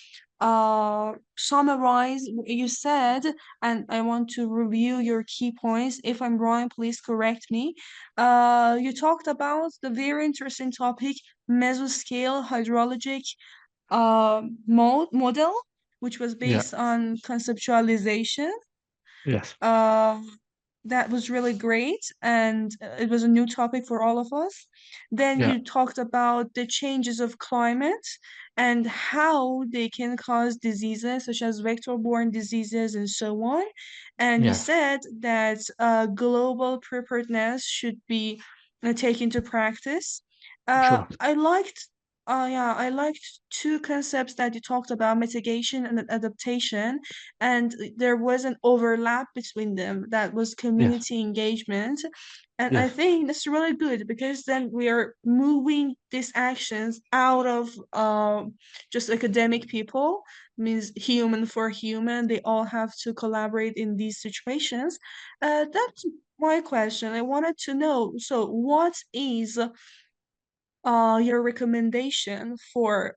summarize what you said, and I want to review your key points. If I'm wrong, please correct me. You talked about the very interesting topic, mesoscale hydrologic model, which was Yeah. based on conceptualization. Yes. That was really great, and it was a new topic for all of us. Then Yeah. you talked about the changes of climate and how they can cause diseases such as vector-borne diseases and so on. And you Yes. said that global preparedness should be taken into practice. Sure. I liked two concepts that you talked about, mitigation and adaptation, and there was an overlap between them that was Yes. community engagement. And I Yes. think that's really good, because then we are moving these actions out of just academic people, means human for human. They all have to collaborate in these situations. That's my question. I wanted to know, so what is your recommendation for,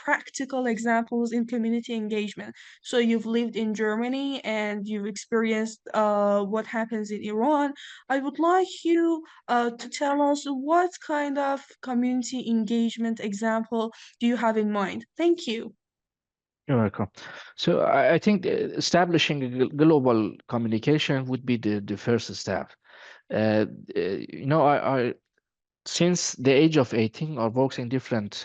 practical examples in community engagement? So you've lived in Germany and you've experienced what happens in Iran. I would like you to tell us what kind of community engagement example do you have in mind? Thank you. You're welcome. So I think establishing a global communication would be the first step. I since the age of 18, I worked in different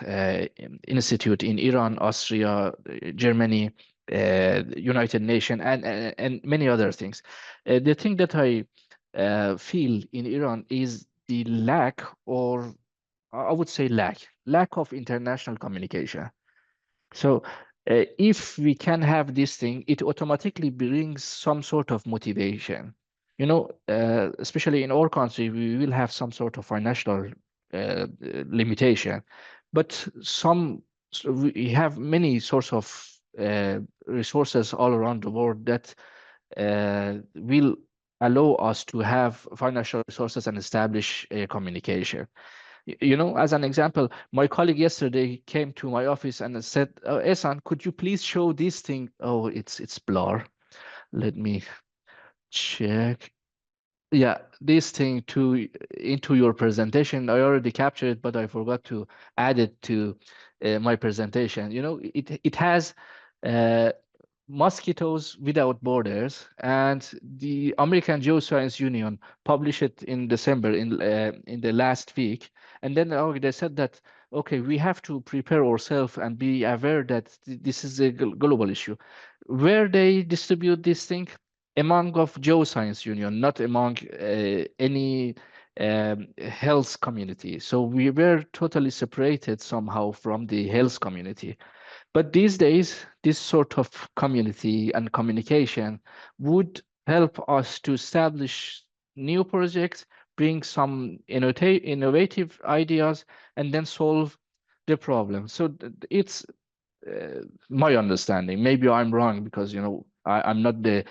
institute in Iran, Austria, Germany, United Nations, and many other things. The thing that I feel in Iran is the lack, or I would say lack of international communication. So if we can have this thing, it automatically brings some sort of motivation. Especially in our country, we will have some sort of financial limitation, but so we have many sorts of resources all around the world that will allow us to have financial resources and establish a communication. As an example, my colleague yesterday came to my office and said, "Oh, Ehsan, could you please show this thing?" Oh, it's blur. Let me check. Yeah, this thing into your presentation. I already captured it, but I forgot to add it to my presentation. It has uh, Mosquitoes Without Borders, and the American Geoscience Union published it in December in the last week. And then they said that, okay, we have to prepare ourselves and be aware that this is a global issue. Where they distribute this thing? Among of Geoscience Union, not among any health community. So we were totally separated somehow from the health community. But these days, this sort of community and communication would help us to establish new projects, bring some innovative ideas, and then solve the problem. So it's my understanding. Maybe I'm wrong because, you know, I'm not the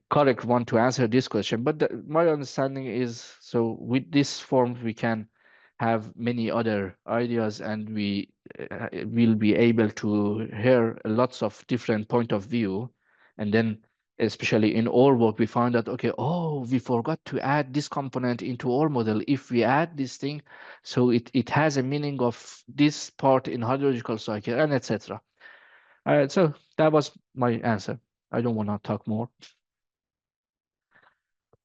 correct one to answer this question, but my understanding is, so with this form, we can have many other ideas, and we will be able to hear lots of different point of view. And then, especially in our work, we find that, okay, oh, we forgot to add this component into our model. If we add this thing, so it has a meaning of this part in hydrological cycle, and etc. So that was my answer. I don't want to talk more.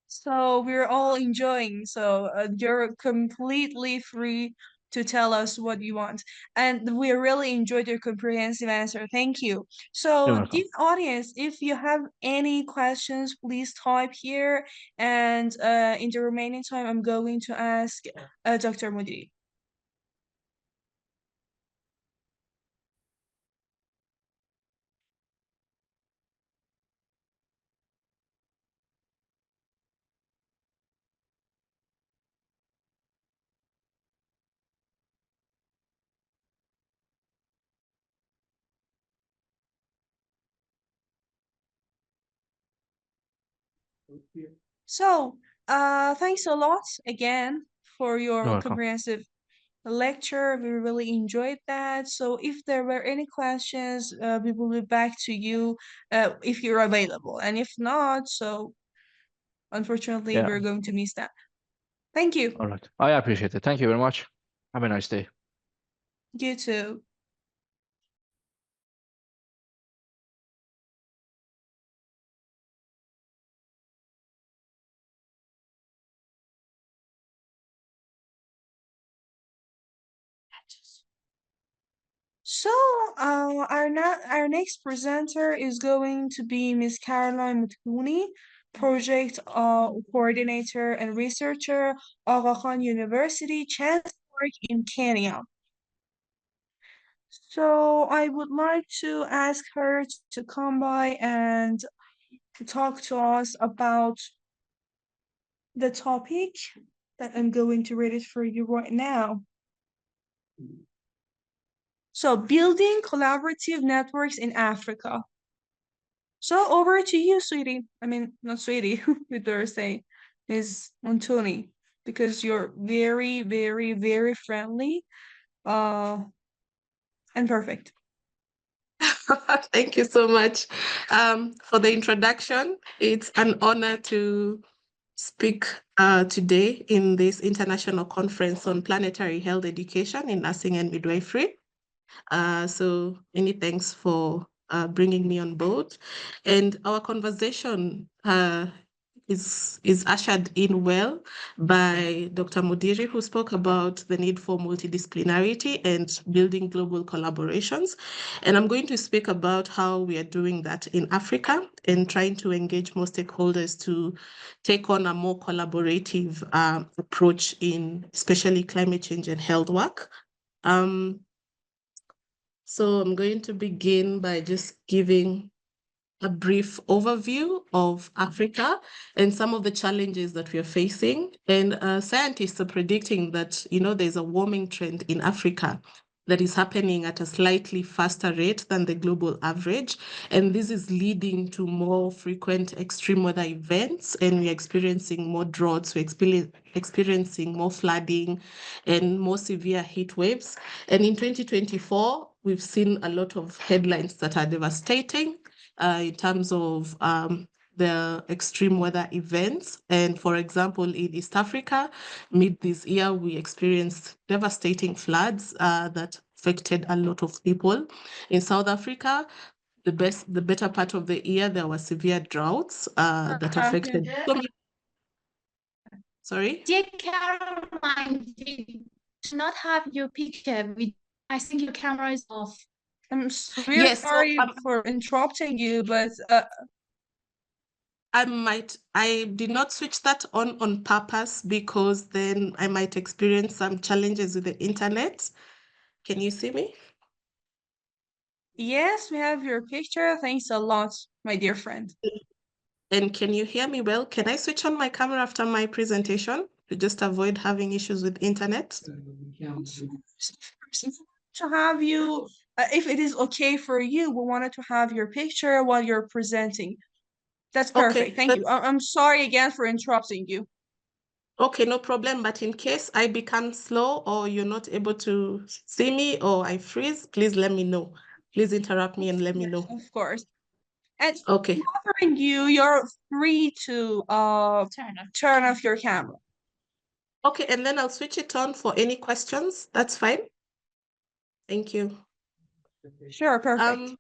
So we're all enjoying. So you're completely free to tell us what you want. And we really enjoyed your comprehensive answer. Thank you. You're So, welcome. dear audience, if you have any questions, please type here. And in the remaining time, I'm going to ask Dr. Mudiri. So, thanks a lot again for You're your welcome. comprehensive lecture. We really enjoyed that. So, if there were any questions, we will be back to you if you're available. And if not, so unfortunately, Yeah. we're going to miss that. Thank you. All right. I appreciate it. Thank you very much. Have a nice day. You too. So, our next presenter is going to be Miss Caroline Mutuni, project coordinator and researcher, Aga Khan University, Chancellor in Kenya. So, I would like to ask her to come by and to talk to us about the topic that I'm going to read it for you right now. So, building collaborative networks in Africa. So over to you, sweetie. I mean, not sweetie, with Thursday, Miss Montoni, because you're very, very, very friendly, and perfect. Thank you so much for the introduction. It's an honor to speak today in this international conference on planetary health education in nursing and midwifery. So many thanks for bringing me on board. And our conversation is ushered in well by Dr. Mudiri, who spoke about the need for multidisciplinarity and building global collaborations. And I'm going to speak about how we are doing that in Africa and trying to engage more stakeholders to take on a more collaborative approach in especially climate change and health work. So I'm going to begin by just giving a brief overview of Africa and some of the challenges that we are facing. And scientists are predicting that, you know, there's a warming trend in Africa that is happening at a slightly faster rate than the global average. And this is leading to more frequent extreme weather events, and we're experiencing more droughts, we're experiencing more flooding and more severe heat waves. And in 2024, we've seen a lot of headlines that are devastating in terms of the extreme weather events. And for example, in East Africa, mid this year, we experienced devastating floods that affected a lot of people. In South Africa, the better part of the year, there were severe droughts that affected so many. Sorry? Dear Caroline, you do not have your picture. I think your camera is off. I'm really Yes, so, sorry for interrupting you, but I did not switch that on purpose because then I might experience some challenges with the internet. Can you see me? Yes, we have your picture. Thanks a lot, my dear friend. And can you hear me well? Can I switch on my camera after my presentation to just avoid having issues with internet? To have you, if it is okay for you, we wanted to have your picture while you're presenting. That's Okay, perfect. Thank you. I'm sorry again for interrupting you. okay, no problem. But in case I become slow or you're not able to see me or I freeze, please let me know. Please interrupt me and let me Yes, know. of course. And Okay, covering you, you're free to turn off your camera. okay, and then I'll switch it on for any questions. That's fine. Thank you. Sure, perfect.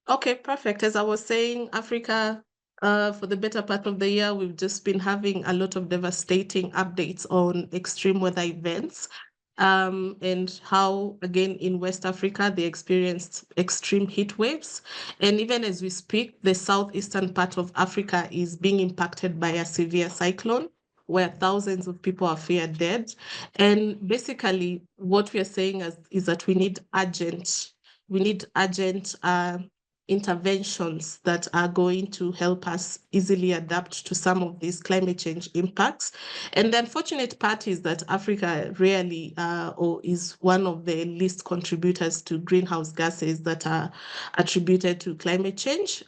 Okay, perfect. As I was saying, Africa, for the better part of the year, we've just been having a lot of devastating updates on extreme weather events, and how, again, in West Africa, they experienced extreme heat waves. And even as we speak, the southeastern part of Africa is being impacted by a severe cyclone where thousands of people are feared dead. And basically, what we are saying is that we need urgent interventions that are going to help us easily adapt to some of these climate change impacts. And the unfortunate part is that Africa rarely or is one of the least contributors to greenhouse gases that are attributed to climate change.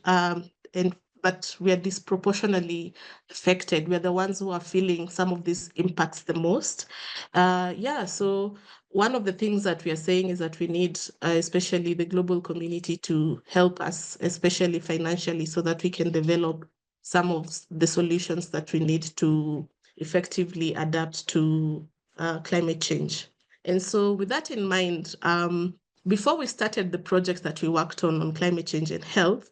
But we are disproportionately affected. We're the ones who are feeling some of these impacts the most. So one of the things that we are saying is that we need, especially the global community, to help us, especially financially, so that we can develop some of the solutions that we need to effectively adapt to climate change. And so with that in mind, before we started the project that we worked on climate change and health,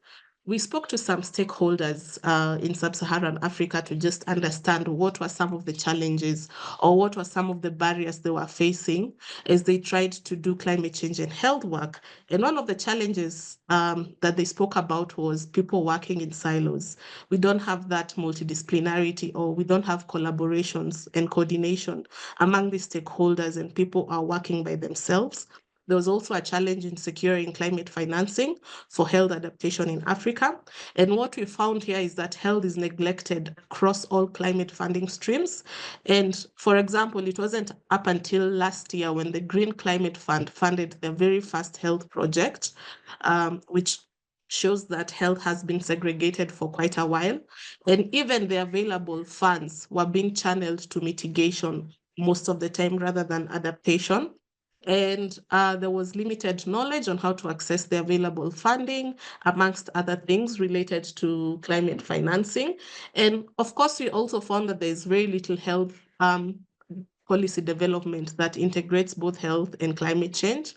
we spoke to some stakeholders in sub-Saharan Africa to just understand what were some of the challenges or what were some of the barriers they were facing as they tried to do climate change and health work. And one of the challenges that they spoke about was people working in silos. We don't have that multidisciplinarity, or we don't have collaborations and coordination among the stakeholders, and people are working by themselves. There was also a challenge in securing climate financing for health adaptation in Africa. And what we found here is that health is neglected across all climate funding streams. And for example, it wasn't up until last year when the Green Climate Fund funded the very first health project, which shows that health has been segregated for quite a while. And even the available funds were being channeled to mitigation most of the time rather than adaptation. And there was limited knowledge on how to access the available funding, amongst other things related to climate financing. And of course, we also found that there's very little health policy development that integrates both health and climate change.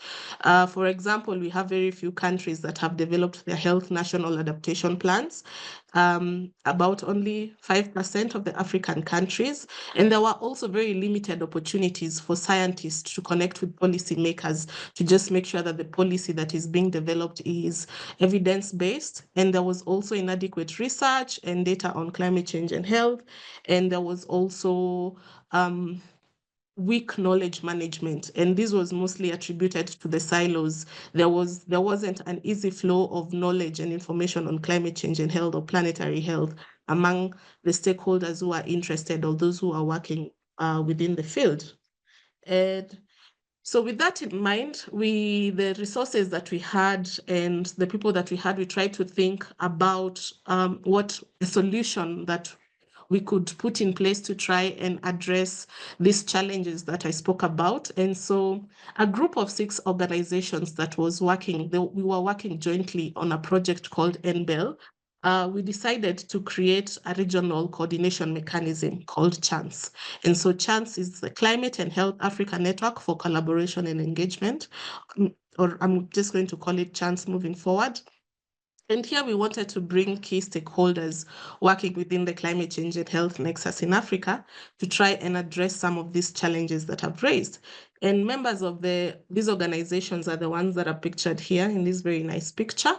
For example, we have very few countries that have developed their health national adaptation plans, about only 5% of the African countries. And there were also very limited opportunities for scientists to connect with policymakers to just make sure that the policy that is being developed is evidence-based. And there was also inadequate research and data on climate change and health. And there was also weak knowledge management, and this was mostly attributed to the silos. There wasn't an easy flow of knowledge and information on climate change and health or planetary health among the stakeholders who are interested or those who are working within the field. And so with that in mind, the resources that we had and the people that we had, we tried to think about what the solution that we could put in place to try and address these challenges that I spoke about. And so a group of 6 organizations that was working, we were working jointly on a project called NBEL. We decided to create a regional coordination mechanism called CHANCE. And so CHANCE is the Climate and Health Africa Network for Collaboration and Engagement, or I'm just going to call it CHANCE moving forward. And here we wanted to bring key stakeholders working within the climate change and health nexus in Africa to try and address some of these challenges that I've raised. And members of these organizations are the ones that are pictured here in this very nice picture.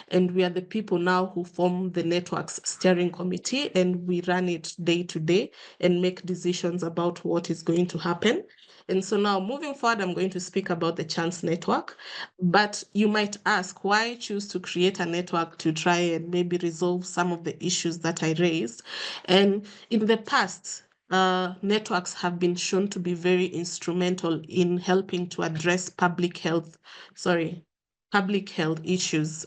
And we are the people now who form the network's steering committee, and we run it day to day and make decisions about what is going to happen. And so now moving forward, I'm going to speak about the Chance Network. But you might ask, why choose to create a network to try and maybe resolve some of the issues that I raised? And in the past, networks have been shown to be very instrumental in helping to address public health issues,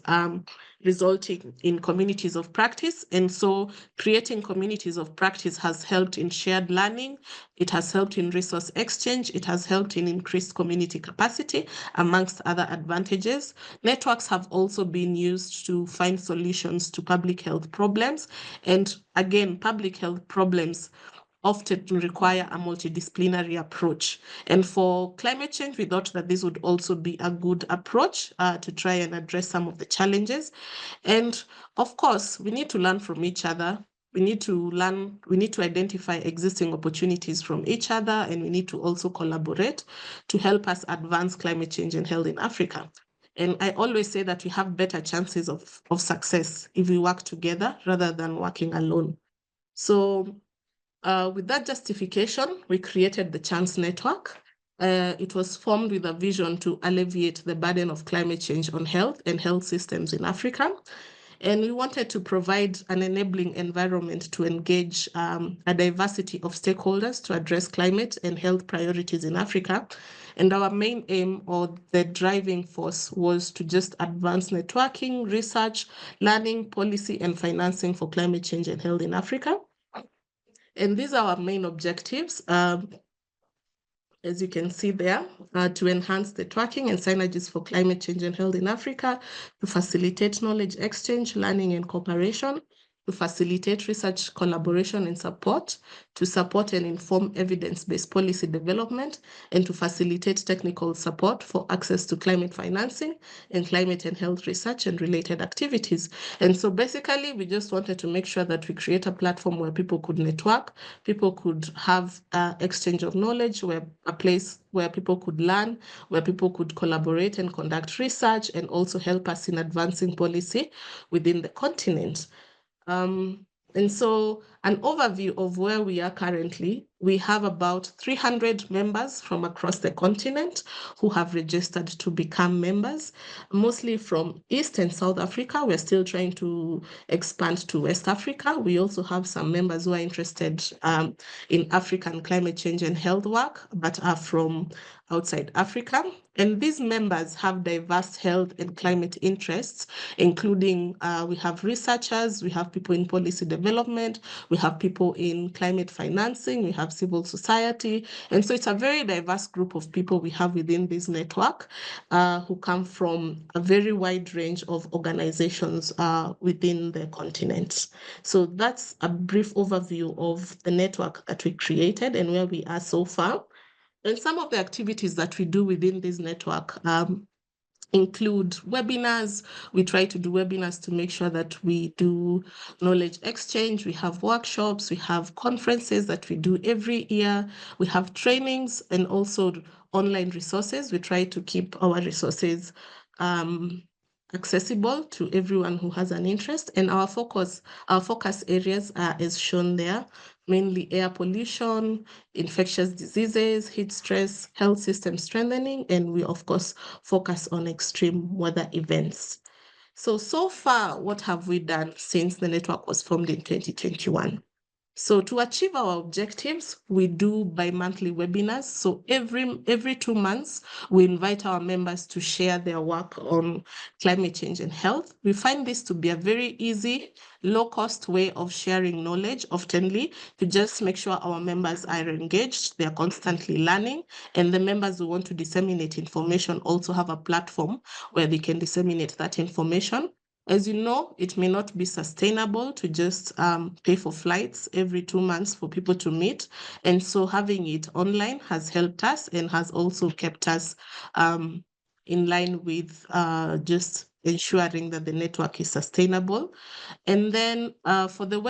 resulting in communities of practice. And so creating communities of practice has helped in shared learning, it has helped in resource exchange, it has helped in increased community capacity, amongst other advantages. Networks have also been used to find solutions to public health problems. And again, public health problems often require a multidisciplinary approach. And for climate change, we thought that this would also be a good approach to try and address some of the challenges. And of course, we need to learn from each other. We need to identify existing opportunities from each other, and we need to also collaborate to help us advance climate change and health in Africa. And I always say that we have better chances of success if we work together rather than working alone. So with that justification, we created the Chance Network. It was formed with a vision to alleviate the burden of climate change on health and health systems in Africa. And we wanted to provide an enabling environment to engage a diversity of stakeholders to address climate and health priorities in Africa. And our main aim, or the driving force, was to just advance networking, research, learning, policy, and financing for climate change and health in Africa. And these are our main objectives. As you can see there, to enhance the tracking and synergies for climate change and health in Africa, to facilitate knowledge exchange, learning, and cooperation, to facilitate research collaboration and support, to support and inform evidence-based policy development, and to facilitate technical support for access to climate financing and climate and health research and related activities. And so basically, we just wanted to make sure that we create a platform where people could network, people could have exchange of knowledge, where a place where people could learn, where people could collaborate and conduct research, and also help us in advancing policy within the continent. And so an overview of where we are currently, we have about 300 members from across the continent who have registered to become members, mostly from East and South Africa. We're still trying to expand to West Africa. We also have some members who are interested in African climate change and health work, but are from outside Africa. And these members have diverse health and climate interests, including we have researchers, we have people in policy development, we have people in climate financing, we have civil society. And so it's a very diverse group of people we have within this network who come from a very wide range of organizations within the continent. So that's a brief overview of the network that we created and where we are so far. And some of the activities that we do within this network include webinars. We try to do webinars to make sure that we do knowledge exchange. We have workshops, we have conferences that we do every year. We have trainings and also online resources. We try to keep our resources accessible to everyone who has an interest. And our focus areas are as shown there, mainly air pollution, infectious diseases, heat stress, health system strengthening, and we of course focus on extreme weather events. So far, what have we done since the network was formed in 2021? So to achieve our objectives, we do bi-monthly webinars. So every 2 months, we invite our members to share their work on climate change and health. We find this to be a very easy, low-cost way of sharing knowledge, oftenly, to just make sure our members are engaged, they're constantly learning, and the members who want to disseminate information also have a platform where they can disseminate that information. As you know, it may not be sustainable to just pay for flights every 2 months for people to meet. And so having it online has helped us and has also kept us in line with just ensuring that the network is sustainable. And then for these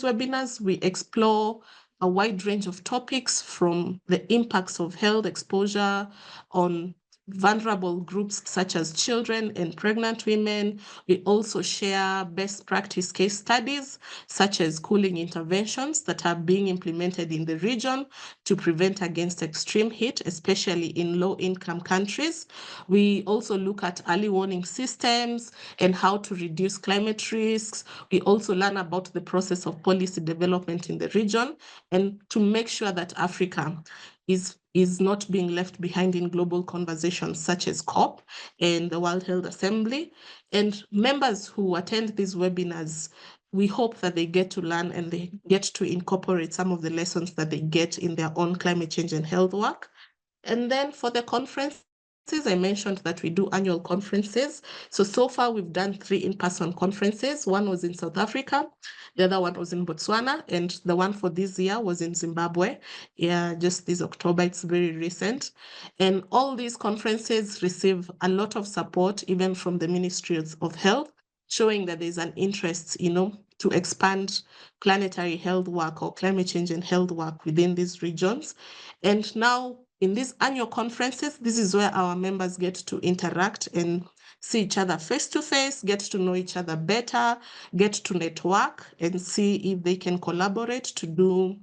webinars, we explore a wide range of topics, from the impacts of health exposure on vulnerable groups such as children and pregnant women. We also share best practice case studies such as cooling interventions that are being implemented in the region to prevent against extreme heat, especially in low-income countries. We also look at early warning systems and how to reduce climate risks. We also learn about the process of policy development in the region and to make sure that Africa is not being left behind in global conversations such as COP and the World Health Assembly. And members who attend these webinars, we hope that they get to learn and they get to incorporate some of the lessons that they get in their own climate change and health work. And then for the conferences, I mentioned that we do annual conferences. So far we've done 3 in-person conferences. One was in South Africa, the other one was in Botswana, and the one for this year was in Zimbabwe. Yeah, just this October, it's very recent. And all these conferences receive a lot of support, even from the Ministries of Health, showing that there's an interest, to expand planetary health work or climate change and health work within these regions. And now in these annual conferences, this is where our members get to interact and see each other face to face, get to know each other better, get to network and see if they can collaborate to do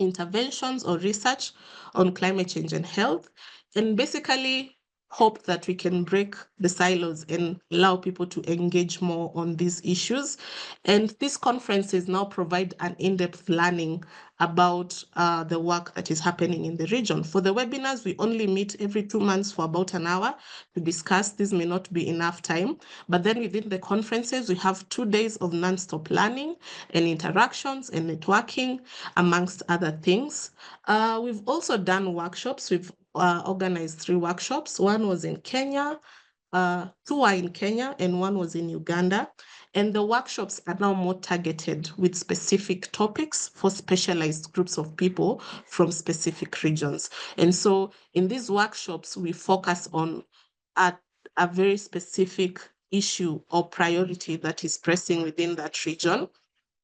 interventions or research on climate change and health, and basically hope that we can break the silos and allow people to engage more on these issues. And these conferences now provide an in-depth learning about the work that is happening in the region. For the webinars, we only meet every 2 months for about an hour to discuss. This may not be enough time, but then within the conferences, we have 2 days of non-stop learning and interactions and networking, amongst other things. We've also done workshops. We've organized 3 workshops. One was in Kenya, 2 are in Kenya, and 1 was in Uganda. And the workshops are now more targeted with specific topics for specialized groups of people from specific regions. And so in these workshops, we focus on a very specific issue or priority that is pressing within that region.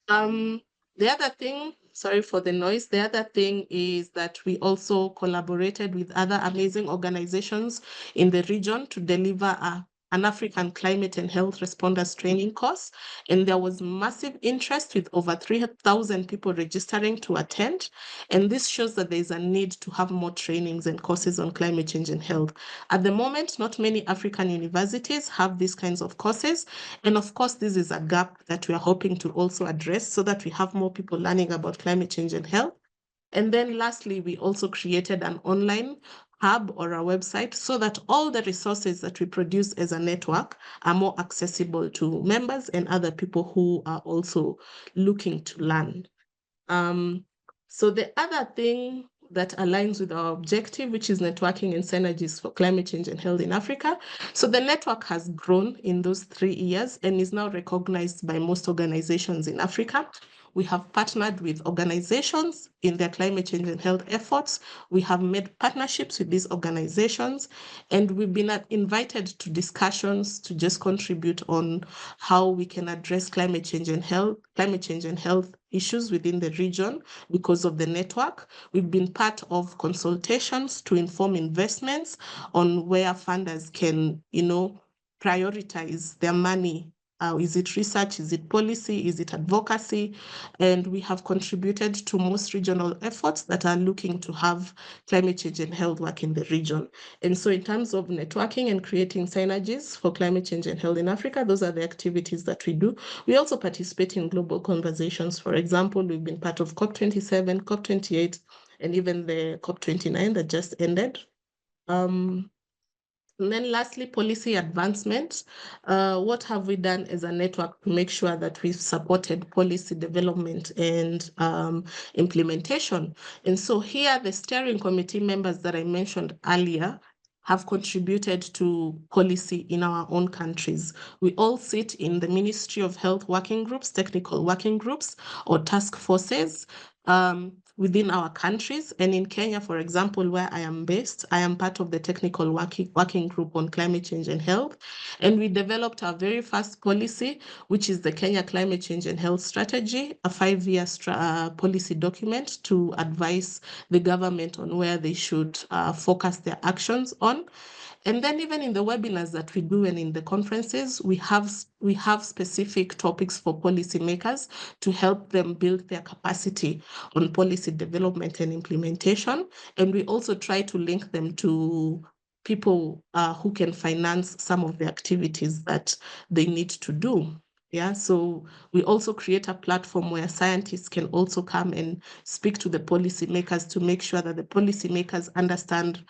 The other thing, sorry for the noise, the other thing is that we also collaborated with other amazing organizations in the region to deliver an African climate and health responders training course. And there was massive interest with over 3,000 people registering to attend. And this shows that there is a need to have more trainings and courses on climate change and health. At the moment, not many African universities have these kinds of courses. And of course, this is a gap that we are hoping to also address so that we have more people learning about climate change and health. And then lastly, we also created an online hub or a website so that all the resources that we produce as a network are more accessible to members and other people who are also looking to learn. So the other thing that aligns with our objective, which is networking and synergies for climate change and health in Africa. So the network has grown in those 3 years and is now recognized by most organizations in Africa. We have partnered with organizations in their climate change and health efforts. We have made partnerships with these organizations, and we've been invited to discussions to just contribute on how we can address climate change and health issues within the region because of the network. We've been part of consultations to inform investments on where funders can, prioritize their money. Is it research? Is it policy? Is it advocacy? And we have contributed to most regional efforts that are looking to have climate change and health work in the region. And so in terms of networking and creating synergies for climate change and health in Africa, those are the activities that we do. We also participate in global conversations. For example, we've been part of COP27, COP28, and even the COP29 that just ended. And then lastly, policy advancement. What have we done as a network to make sure that we've supported policy development and implementation? And so here, the steering committee members that I mentioned earlier have contributed to policy in our own countries. We all sit in the Ministry of Health working groups, technical working groups, or task forces within our countries. And in Kenya, for example, where I am based, I am part of the technical working group on climate change and health. And we developed our very first policy, which is the Kenya Climate Change and Health Strategy, a 5-year policy document to advise the government on where they should focus their actions on. And then even in the webinars that we do and in the conferences, we have specific topics for policymakers to help them build their capacity on policy development and implementation. And we also try to link them to people who can finance some of the activities that they need to do. Yeah, so we also create a platform where scientists can also come and speak to the policymakers to make sure that the policymakers understand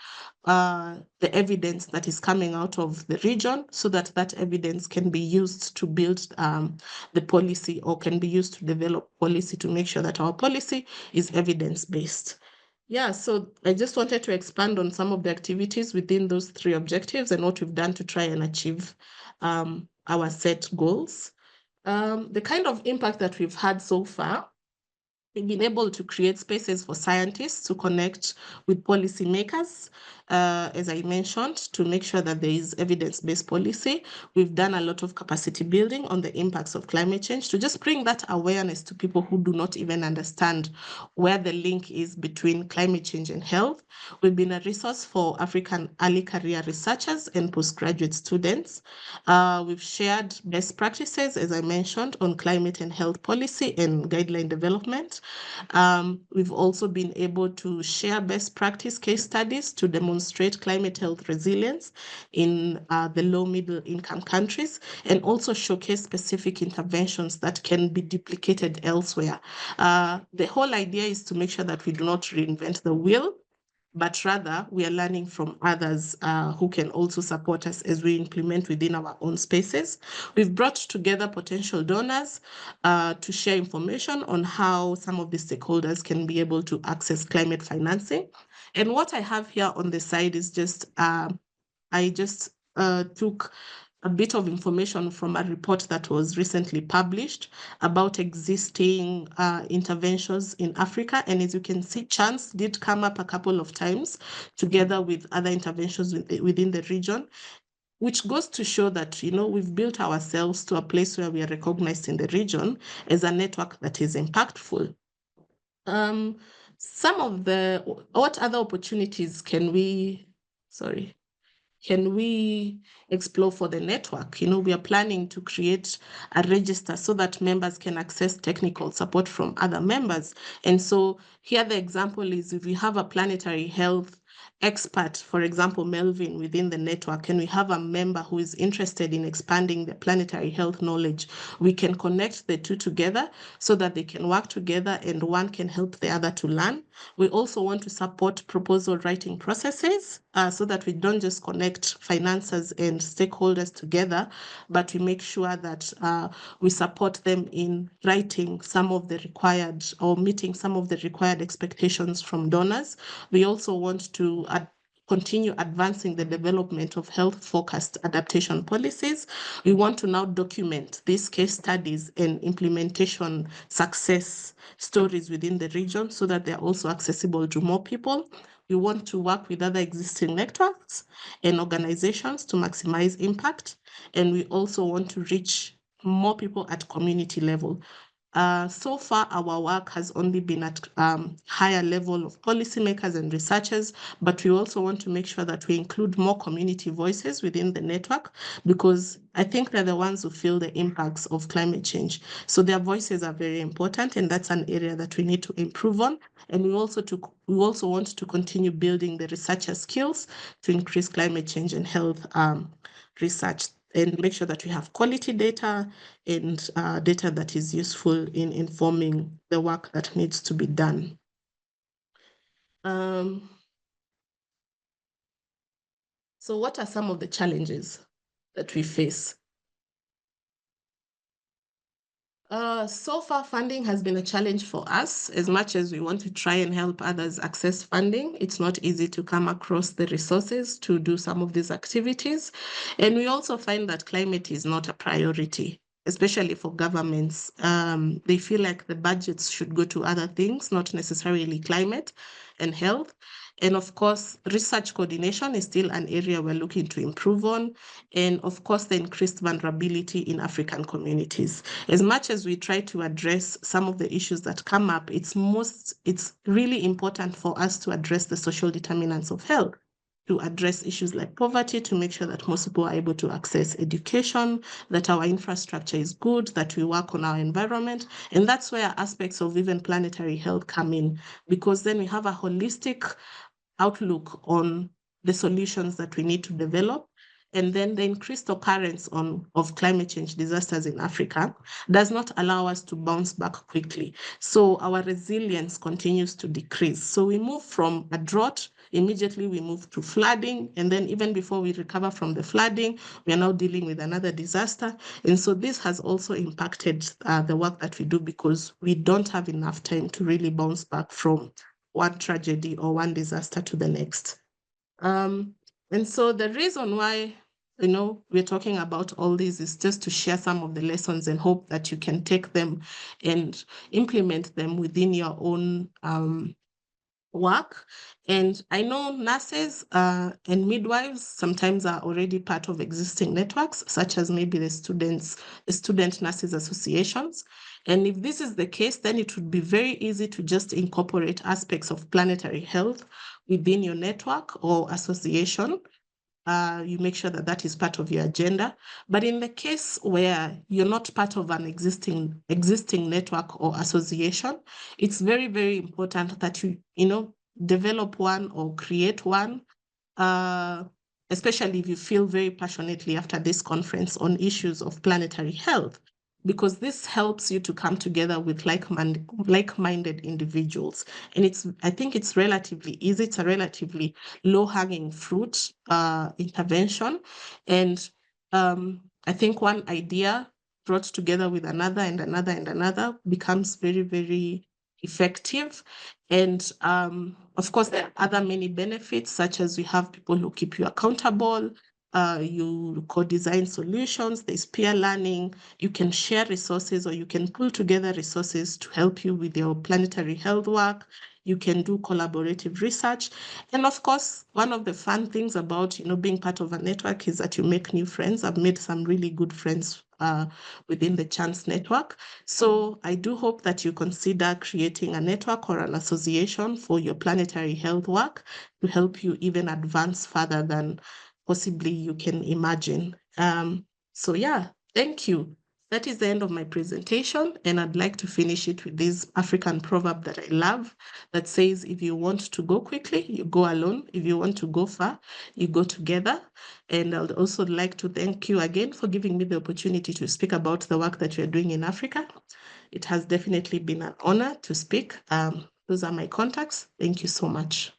the evidence that is coming out of the region, so that that evidence can be used to build the policy, or can be used to develop policy to make sure that our policy is evidence-based. Yeah, so I just wanted to expand on some of the activities within those 3 objectives and what we've done to try and achieve our set goals. The kind of impact that we've had so far, we've been able to create spaces for scientists to connect with policymakers, as I mentioned, to make sure that there is evidence-based policy. We've done a lot of capacity building on the impacts of climate change to just bring that awareness to people who do not even understand where the link is between climate change and health. We've been a resource for African early career researchers and postgraduate students. We've shared best practices, as I mentioned, on climate and health policy and guideline development. We've also been able to share best practice case studies to demonstrate climate health resilience in the low-middle income countries, and also showcase specific interventions that can be duplicated elsewhere. The whole idea is to make sure that we do not reinvent the wheel, but rather we are learning from others who can also support us as we implement within our own spaces. We've brought together potential donors to share information on how some of the stakeholders can be able to access climate financing. And what I have here on the side is just, I just took a bit of information from a report that was recently published about existing interventions in Africa. And as you can see, chance did come up a couple of times together with other interventions within the region, which goes to show that, you know, we've built ourselves to a place where we are recognized in the region as a network that is impactful. What other opportunities can we explore for the network? You know, we are planning to create a register so that members can access technical support from other members. And so here the example is, if we have a planetary health expert, for example, Melvin, within the network, and we have a member who is interested in expanding the planetary health knowledge, we can connect the two together so that they can work together and one can help the other to learn. We also want to support proposal writing processes so that we don't just connect financiers and stakeholders together, but we make sure that we support them in writing some of the required, or meeting some of the required expectations from donors. We also want to continue advancing the development of health-focused adaptation policies. We want to now document these case studies and implementation success stories within the region so that they're also accessible to more people. We want to work with other existing networks and organizations to maximize impact. And we also want to reach more people at community level. So far, our work has only been at higher level of policymakers and researchers, but we also want to make sure that we include more community voices within the network, because I think they're the ones who feel the impacts of climate change. So their voices are very important, and that's an area that we need to improve on. And we also want to continue building the researcher skills to increase climate change and health research, and make sure that we have quality data and data that is useful in informing the work that needs to be done. So what are some of the challenges that we face? So far, funding has been a challenge for us. As much as we want to try and help others access funding, it's not easy to come across the resources to do some of these activities. And we also find that climate is not a priority, especially for governments. They feel like the budgets should go to other things, not necessarily climate and health. And of course, research coordination is still an area we're looking to improve on. And of course, the increased vulnerability in African communities. As much as we try to address some of the issues that come up, it's really important for us to address the social determinants of health. to address issues like poverty, to make sure that most people are able to access education, that our infrastructure is good, that we work on our environment. And that's where aspects of even planetary health come in, because then we have a holistic outlook on the solutions that we need to develop. And then the increased occurrence of climate change disasters in Africa does not allow us to bounce back quickly. So our resilience continues to decrease. So we move from a drought, immediately we move to flooding. And then even before we recover from the flooding, we are now dealing with another disaster. And so this has also impacted the work that we do, because we don't have enough time to really bounce back from one tragedy or one disaster to the next. And so the reason why, we're talking about all this is just to share some of the lessons and hope that you can take them and implement them within your own work. And I know nurses and midwives sometimes are already part of existing networks, such as maybe the student nurses associations. And if this is the case, then it would be very easy to just incorporate aspects of planetary health within your network or association. You make sure that that is part of your agenda. But in the case where you're not part of an existing network or association, it's very, very important that you develop one or create one, especially if you feel very passionately after this conference on issues of planetary health, because this helps you to come together with like-minded individuals. And I think it's relatively easy. It's a relatively low-hanging fruit intervention. And I think one idea brought together with another and another and another becomes very, very effective. And of course, there are other many benefits, such as you have people who keep you accountable, you co-design solutions, there's peer learning, you can share resources, or you can pull together resources to help you with your planetary health work. You can do collaborative research. And of course, one of the fun things about being part of a network is that you make new friends. I've made some really good friends within the Chance network. So I do hope that you consider creating a network or an association for your planetary health work to help you even advance further than possibly you can imagine. So yeah, thank you. That is the end of my presentation, and I'd like to finish it with this African proverb that I love, that says, if you want to go quickly, you go alone. If you want to go far, you go together. And I would also like to thank you again for giving me the opportunity to speak about the work that you're doing in Africa. It has definitely been an honor to speak. Those are my contacts. Thank you so much.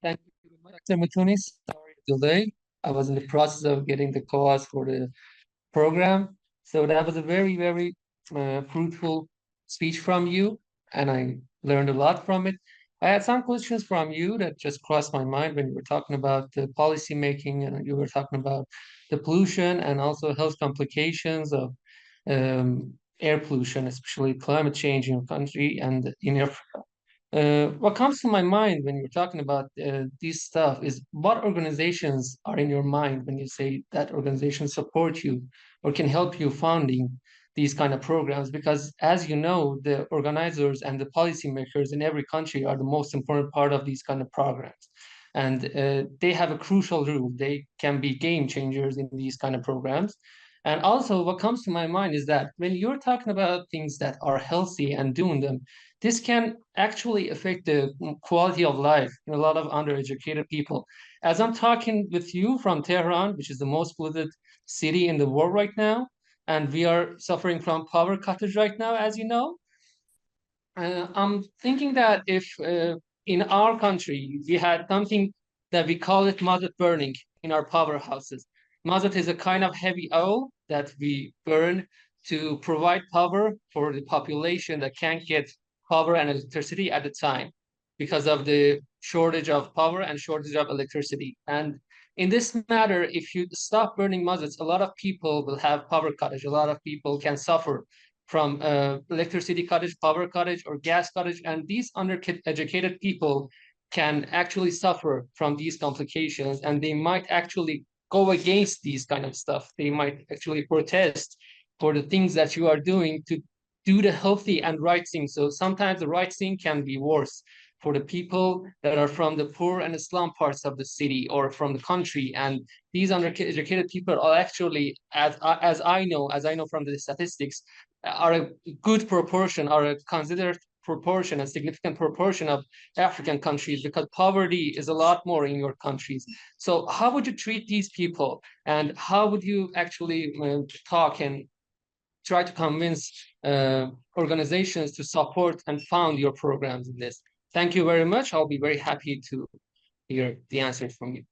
Thank you very much, Dr. Mutuni. Sorry for the delay. I was in the process of getting the cause for the program. So that was a very, very fruitful speech from you, and I learned a lot from it. I had some questions from you that just crossed my mind when you were talking about the policy making, and you were talking about the pollution and also health complications of air pollution, especially climate change in your country and in your what comes to my mind when you're talking about this stuff is what organizations are in your mind when you say that organizations support you or can help you funding these kind of programs? Because as you know, the organizers and the policymakers in every country are the most important part of these kind of programs. And they have a crucial role. They can be game changers in these kind of programs. And also what comes to my mind is that when you're talking about things that are healthy and doing them, this can actually affect the quality of life in a lot of undereducated people. As I'm talking with you from Tehran, which is the most polluted city in the world right now, and we are suffering from power cutters right now, as you know, I'm thinking that if in our country we had something that we call it mazut burning in our powerhouses. Mazut is a kind of heavy oil that we burn to provide power for the population that can't get power and electricity at the time because of the shortage of power and shortage of electricity. And In this matter, if you stop burning muzzles, a lot of people will have power cutters. A lot of people can suffer from electricity cottage, power cottage, or gas cottage, and these undereducated people can actually suffer from these complications, and they might actually go against these kind of stuff. They might actually protest for the things that you are doing to do the healthy and right thing. So sometimes the right thing can be worse for the people that are from the poor and slum parts of the city or from the country. And these undereducated people are actually, as I know from the statistics, are a good proportion, are a considered proportion, a significant proportion of African countries, because poverty is a lot more in your countries. So how would you treat these people, and how would you actually talk and try to convince organizations to support and fund your programs in this? Thank you very much. I'll be very happy to hear the answers from you.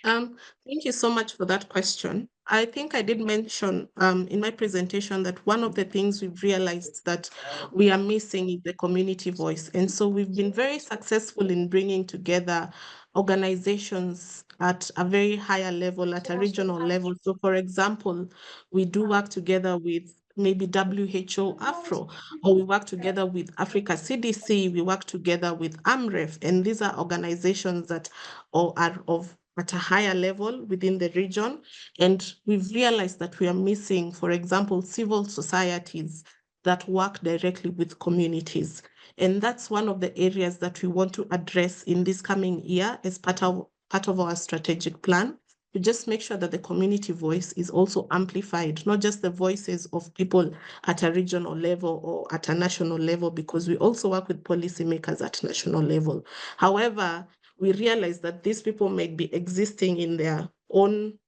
Thank you so much for that question. I think I did mention in my presentation that one of the things we've realized that we are missing is the community voice. And so we've been very successful in bringing together organizations at a very higher level, at a regional level. So for example, we do work together with maybe WHO Afro, or we work together with Africa CDC, we work together with AMREF, and these are organizations that are at a higher level within the region. And we've realized that we are missing, for example, civil societies that work directly with communities. And that's one of the areas that we want to address in this coming year as part of our strategic plan, to just make sure that the community voice is also amplified, not just the voices of people at a regional level or at a national level, because we also work with policymakers at national level. However, we realize that these people may be existing in their own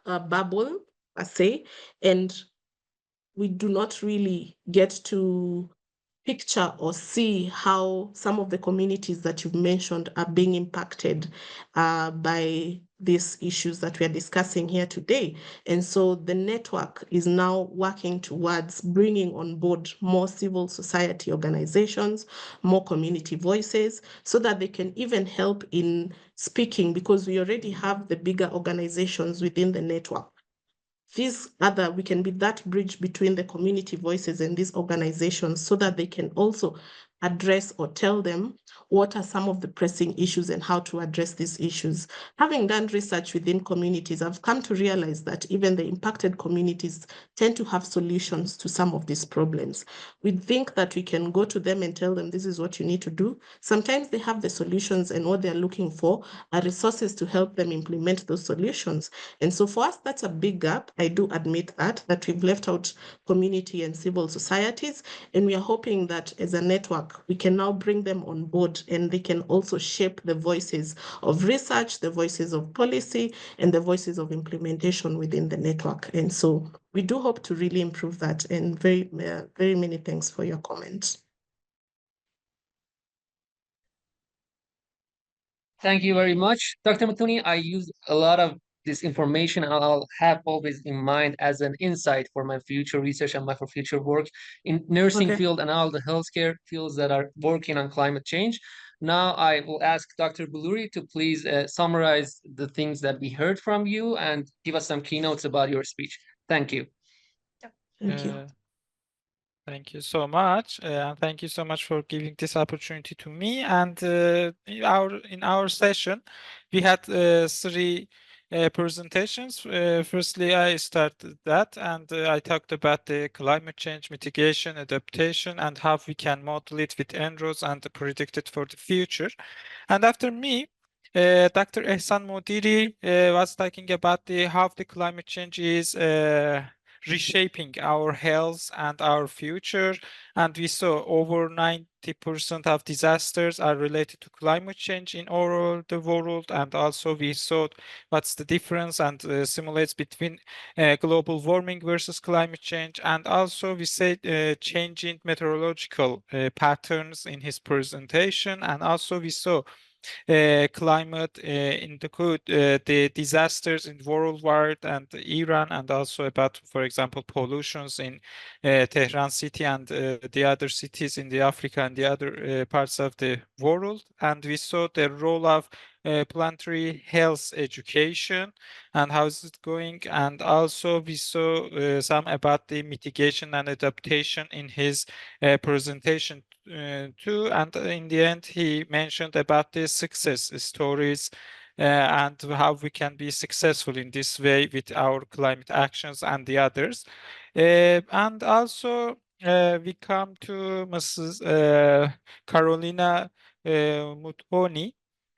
bubble, per se, and we do not really get to picture or see how some of the communities that you've mentioned are being impacted by these issues that we are discussing here today. And so the network is now working towards bringing on board more civil society organizations, more community voices, so that they can even help in speaking, because we already have the bigger organizations within the network. We can be that bridge between the community voices and these organizations, so that they can also address or tell them what are some of the pressing issues and how to address these issues. Having done research within communities, I've come to realize that even the impacted communities tend to have solutions to some of these problems. We think that we can go to them and tell them, this is what you need to do. Sometimes they have the solutions, and what they're looking for are resources to help them implement those solutions. And so for us, that's a big gap. I do admit that we've left out community and civil societies, and we are hoping that as a network, we can now bring them on board, and they can also shape the voices of research, the voices of policy, and the voices of implementation within the network. And so we do hope to really improve that. And very many thanks for your comments. Thank you very much, Dr. Matuni. I use a lot of this information, and I'll have always in mind as an insight for my future research and my future work in nursing field and all the healthcare fields that are working on climate change. Now I will ask Dr. Balouri to please summarize the things that we heard from you and give us some keynotes about your speech. Thank you. Thank you. Thank you so much, and thank you so much for giving this opportunity to me. And in our session, we had three presentations. Firstly, I started that, and I talked about the climate change mitigation, adaptation, and how we can model it with En-ROADS and predict it for the future. And after me, Dr. Ehsan Modiri was talking about how the climate change is reshaping our health and our future. And we saw over 90% of disasters are related to climate change in all the world. And also we saw what's the difference and simulates between global warming versus climate change. And also we said changing meteorological patterns in his presentation. And also we saw climate include the disasters in worldwide and Iran, and also about, for example, pollutions in Tehran city and the other cities in the Africa and the other parts of the world. And we saw the role of planetary health education and how is it going. And also we saw some about the mitigation and adaptation in his presentation too. And in the end, he mentioned about the success stories and how we can be successful in this way with our climate actions and the others. And also we come to Mrs. Carolina Mutoni,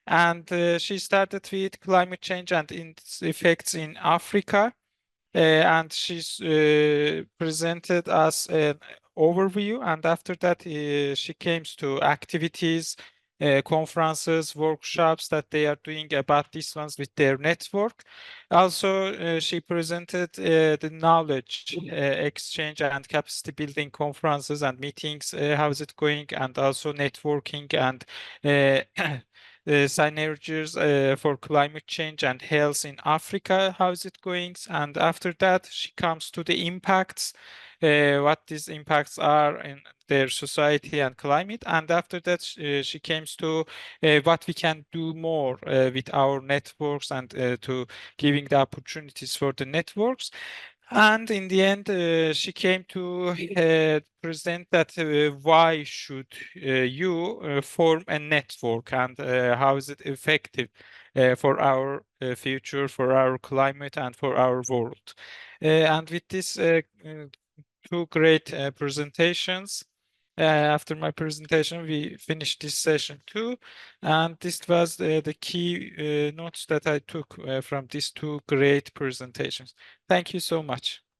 and she started with climate change and its effects in Africa. And she's presented us an overview, and after that she came to activities, conferences, workshops that they are doing about these ones with their network. Also, she presented the knowledge exchange and capacity building conferences and meetings, how is it going, and also networking and synergies for climate change and health in Africa, how is it going? And after that, she comes to the impacts, what these impacts are in their society and climate. And after that, she comes to what we can do more with our networks and to giving the opportunities for the networks. And in the end, she came to present that why should you form a network, and how is it effective for our future, for our climate, and for our world. And with this two great presentations, after my presentation, we finished this session too. And this was the key notes that I took from these two great presentations. Thank you so much.